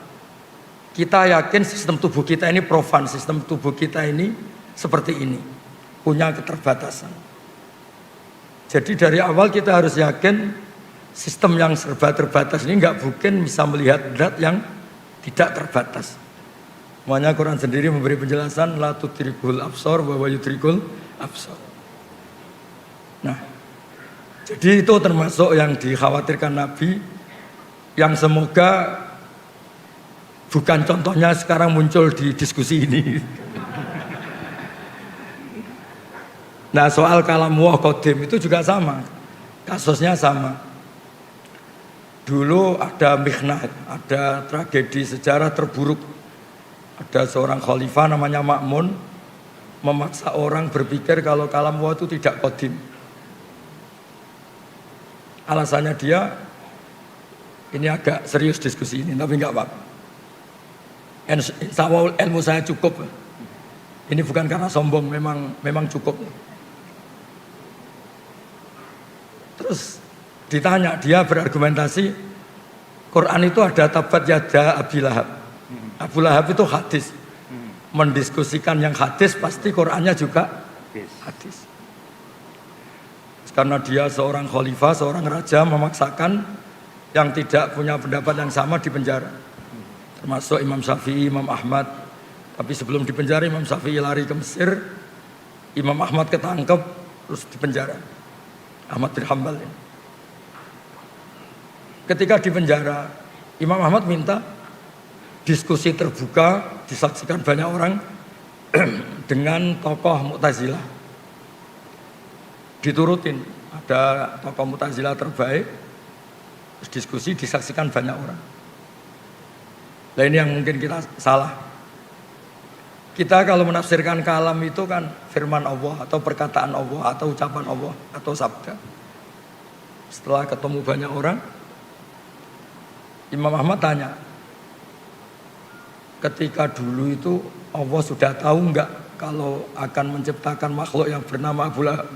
kita yakin sistem tubuh kita ini profan, sistem tubuh kita ini seperti ini, punya keterbatasan. Jadi dari awal kita harus yakin sistem yang serba terbatas ini nggak mungkin bisa melihat zat yang tidak terbatas. Makanya Quran sendiri memberi penjelasan la tudrikul absar wa huwa yudrikul absar. Nah, jadi itu termasuk yang dikhawatirkan Nabi, yang semoga bukan contohnya sekarang muncul di diskusi ini. Nah, soal kalam wa qadim itu juga sama, kasusnya sama. Dulu ada mihnah, ada tragedi sejarah terburuk. Ada seorang khalifah namanya Ma'mun, memaksa orang berpikir kalau kalam wa itu tidak qadim. Alasannya dia, ini agak serius diskusi ini, tapi enggak apa-apa. Insya Allah ilmu saya cukup. Ini bukan karena sombong, memang cukup. Terus ditanya, dia berargumentasi, Quran itu ada tabat yada Abi Lahab. Abu Lahab itu hadis. Mendiskusikan yang hadis pasti Qurannya juga hadis. Karena dia seorang khalifah, seorang raja memaksakan yang tidak punya pendapat yang sama di penjara. Termasuk Imam Syafi'i, Imam Ahmad. Tapi sebelum di penjara Imam Syafi'i lari ke Mesir, Imam Ahmad ketangkep terus di penjara. Ahmad bin Hanbal ini. Ketika di penjara, Imam Ahmad minta diskusi terbuka disaksikan banyak orang dengan tokoh Mu'tazilah. Diturutin, ada tokoh Mu'tazilah terbaik, terus diskusi disaksikan banyak orang. Nah ini yang mungkin kita salah. Kita kalau menafsirkan kalam itu kan firman Allah atau perkataan Allah atau ucapan Allah atau sabda. Setelah ketemu banyak orang, Imam Ahmad tanya, ketika dulu itu Allah sudah tahu enggak kalau akan menciptakan makhluk yang bernama Abu Lahab?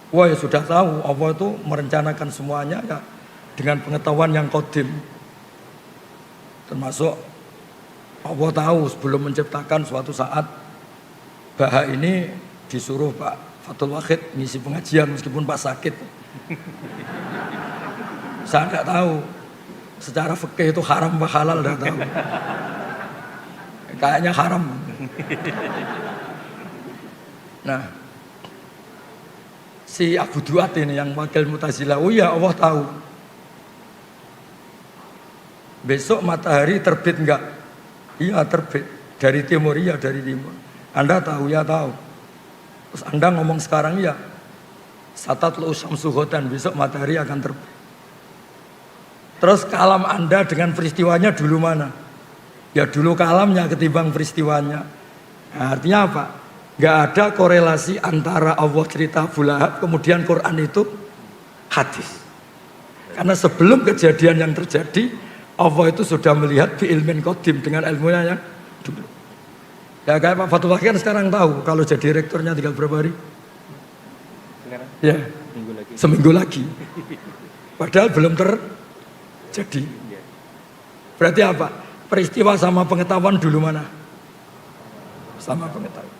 Wah ya sudah tahu, Allah itu merencanakan semuanya ya dengan pengetahuan yang qadim. Termasuk Allah tahu sebelum menciptakan suatu saat Baha ini disuruh Pak Fathul Wahid ngisi pengajian meskipun Pak sakit. Saya enggak tahu secara fikih itu haram apa halal, enggak tahu. Kayaknya haram. Nah, si Abu Duat ini yang wakil Mu'tazilah, oh ya Allah tahu. Besok matahari terbit enggak? Iya terbit. Dari timur, iya dari timur. Anda tahu? Ya tahu. Terus Anda ngomong sekarang ya, satatlu syamsu ghadan, besok matahari akan terbit. Terus kalam Anda dengan peristiwanya dulu mana? Ya dulu kalamnya ketimbang peristiwanya. Nah, artinya apa? Gak ada korelasi antara Allah cerita Abu Lahab kemudian Quran itu hadis. Karena sebelum kejadian yang terjadi, Allah itu sudah melihat bi ilmin qadim dengan ilmunya yang dulu. Ya kayak Pak Fathul Wahid kan sekarang tahu kalau jadi rektornya tinggal berapa hari? Sekarang? Ya, seminggu lagi. Padahal belum terjadi. Berarti apa? Peristiwa sama pengetahuan dulu mana? Sama pengetahuan.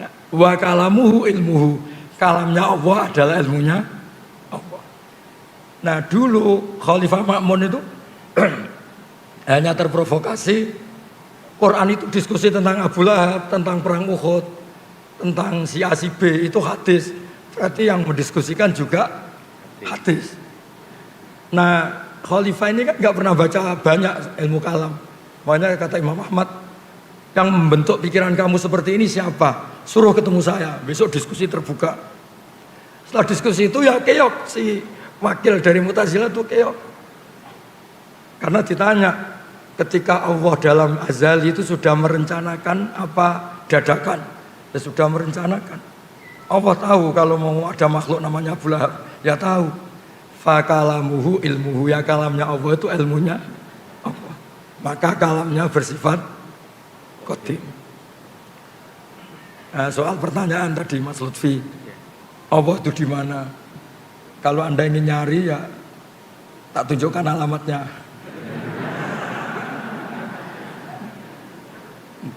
Nah, wa kalamuhu ilmuhu. Kalamnya Allah adalah ilmunya Allah. Nah dulu Khalifah Ma'mun itu hanya terprovokasi. Quran itu diskusi tentang Abu Lahab, tentang perang Uhud, tentang si A si B, itu hadis. Berarti yang mendiskusikan juga hadis. Nah Khalifah ini kan nggak pernah baca banyak ilmu kalam. Makanya kata Imam Ahmad, yang membentuk pikiran kamu seperti ini siapa? Suruh ketemu saya, besok diskusi terbuka. Setelah diskusi itu ya keok, si wakil dari Mu'tazilah itu keok. Karena ditanya, ketika Allah dalam azali itu sudah merencanakan apa dadakan? Ya sudah merencanakan. Allah tahu kalau mau ada makhluk namanya Abu Lahab, ya tahu. Fakalamuhu ilmuhu, ya kalamnya Allah itu ilmunya Allah. Maka kalamnya bersifat qadim. Nah, soal pertanyaan tadi Mas Lutfi, Allah itu di mana? Kalau Anda ingin nyari ya tak tunjukkan alamatnya.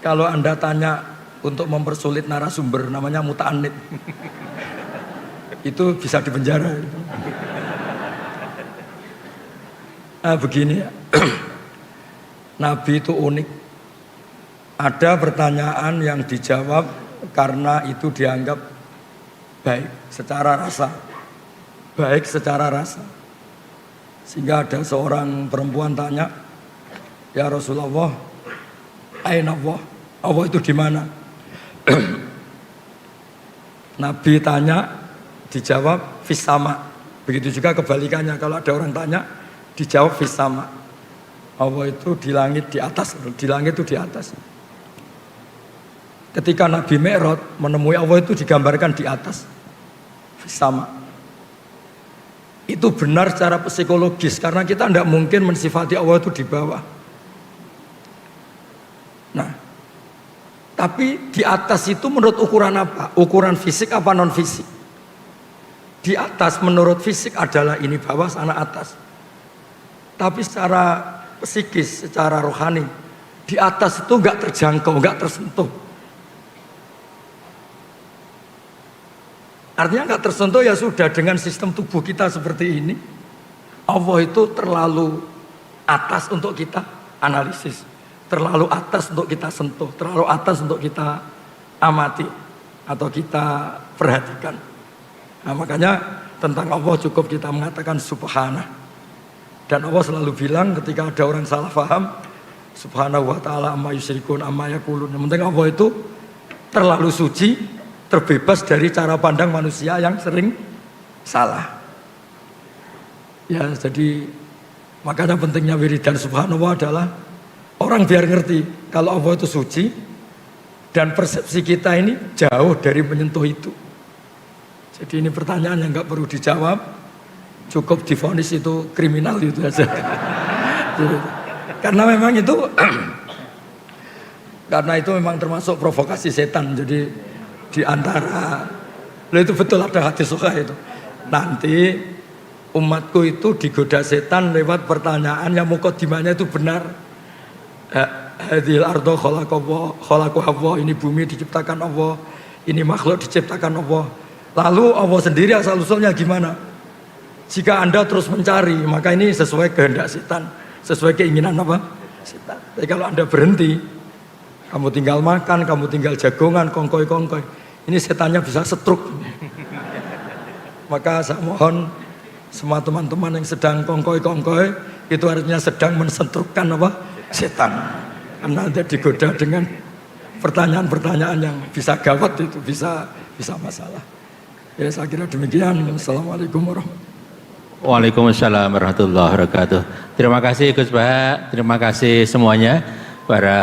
Kalau Anda tanya untuk mempersulit narasumber namanya muta'annid, itu bisa dipenjara. Nah begini ya, Nabi itu unik. Ada pertanyaan yang dijawab karena itu dianggap baik secara rasa. Baik secara rasa. Sehingga ada seorang perempuan tanya, ya Rasulullah, aina Allah? Allah itu di mana? Nabi tanya, dijawab fis sama. Begitu juga kebalikannya, kalau ada orang tanya, dijawab fis sama. Allah itu di langit di atas, di langit itu di atas. Ketika Nabi Mi'raj menemui Allah itu digambarkan di atas, fis sama. Itu benar secara psikologis karena kita tidak mungkin mensifati Allah itu di bawah. Nah, tapi di atas itu menurut ukuran apa? Ukuran fisik apa non fisik? Di atas menurut fisik adalah ini bawah sana atas. tapi secara psikis, secara rohani di atas itu nggak terjangkau, nggak tersentuh. Artinya nggak tersentuh ya sudah, dengan sistem tubuh kita seperti ini, Allah itu terlalu atas untuk kita analisis, terlalu atas untuk kita sentuh, terlalu atas untuk kita amati atau kita perhatikan. Nah, makanya tentang Allah cukup kita mengatakan subhanah. Dan Allah selalu bilang ketika ada orang salah paham, subhanahu wa ta'ala amma yusyrikun amma yakulun. Yang penting Allah itu terlalu suci, terbebas dari cara pandang manusia yang sering salah. Ya, jadi makanya pentingnya wiridan subhanallah adalah orang biar ngerti kalau Allah itu suci dan persepsi kita ini jauh dari menyentuh itu. Jadi ini pertanyaan yang nggak perlu dijawab, cukup divonis itu kriminal itu aja. Karena memang itu karena itu memang termasuk provokasi setan. Jadi di antara itu betul ada hadis sahih itu. Nanti umatku itu digoda setan lewat pertanyaan yang mukadimahnya itu benar. Hadhil ardo khalaqahu Allah, ini bumi diciptakan Allah, ini makhluk diciptakan Allah. Lalu Allah sendiri asal usulnya gimana? Jika Anda terus mencari, maka ini sesuai kehendak setan, sesuai keinginan apa? Setan. Tapi kalau Anda berhenti, kamu tinggal makan, kamu tinggal jagongan, kongkoy-kongkoy, ini setannya bisa setruk. Maka saya mohon semua teman-teman yang sedang kongkoy-kongkoy, itu artinya sedang mensetrukkan apa? Setan. Karena Anda digoda dengan pertanyaan-pertanyaan yang bisa gawat, itu bisa masalah. Ya, saya kira demikian. Assalamualaikum warahmatullahi wabarakatuh. Waalaikumsalam warahmatullahi wabarakatuh. Terima kasih Gus Baha, terima kasih semuanya, para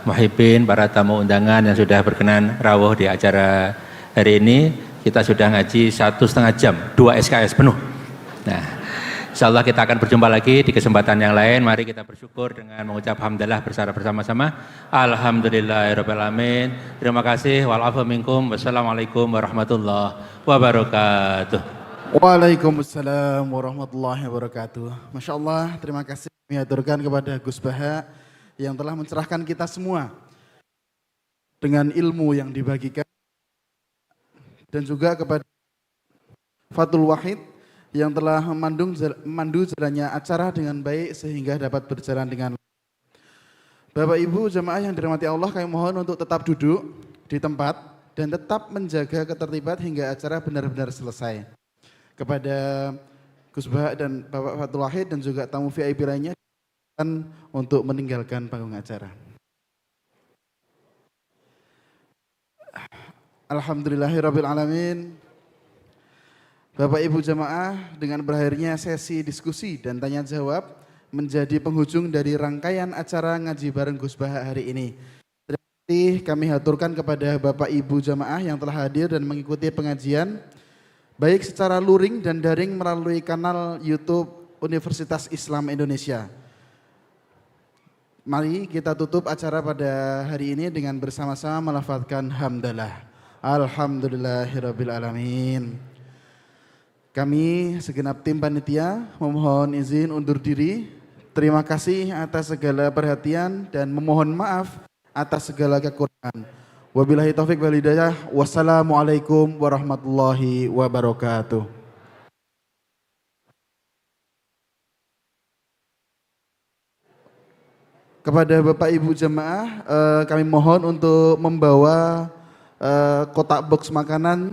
muhibbin, para tamu undangan yang sudah berkenan rawuh di acara hari ini. Kita sudah ngaji 1,5 jam, 2 SKS penuh. Nah, insyaallah kita akan berjumpa lagi di kesempatan yang lain. Mari kita bersyukur dengan mengucap hamdalah bersama-sama. Alhamdulillahirabbil alamin. Terima kasih. Wa'alaikum minkum. Wassalamualaikum warahmatullahi wabarakatuh. Waalaikumsalam warahmatullahi wabarakatuh. Masya Allah, terima kasih kami haturkan kepada Gus Baha yang telah mencerahkan kita semua dengan ilmu yang dibagikan, dan juga kepada Fathul Wahid yang telah memandu jalannya acara dengan baik sehingga dapat berjalan dengan baik. Bapak Ibu jamaah yang dirahmati Allah, kami mohon untuk tetap duduk di tempat dan tetap menjaga ketertiban hingga acara benar-benar selesai. Kepada Gus Baha dan Bapak Fathul Wahid dan juga tamu VIP lainnya untuk meninggalkan panggung acara. Alhamdulillahirabbil alamin. Bapak Ibu jamaah, dengan berakhirnya sesi diskusi dan tanya jawab menjadi penghujung dari rangkaian acara ngaji bareng Gus Baha hari ini. Terima kasih kami haturkan kepada Bapak Ibu jamaah yang telah hadir dan mengikuti pengajian baik secara luring dan daring melalui kanal YouTube Universitas Islam Indonesia. Mari kita tutup acara pada hari ini dengan bersama-sama melafazkan hamdalah. Alhamdulillahirabbil alamin. Kami segenap tim panitia memohon izin undur diri. Terima kasih atas segala perhatian dan memohon maaf atas segala kekurangan. Wabillahi taufik wal hidayah. Wassalamualaikum warahmatullahi wabarakatuh. Kepada Bapak Ibu jemaah, kami mohon untuk membawa kotak box makanan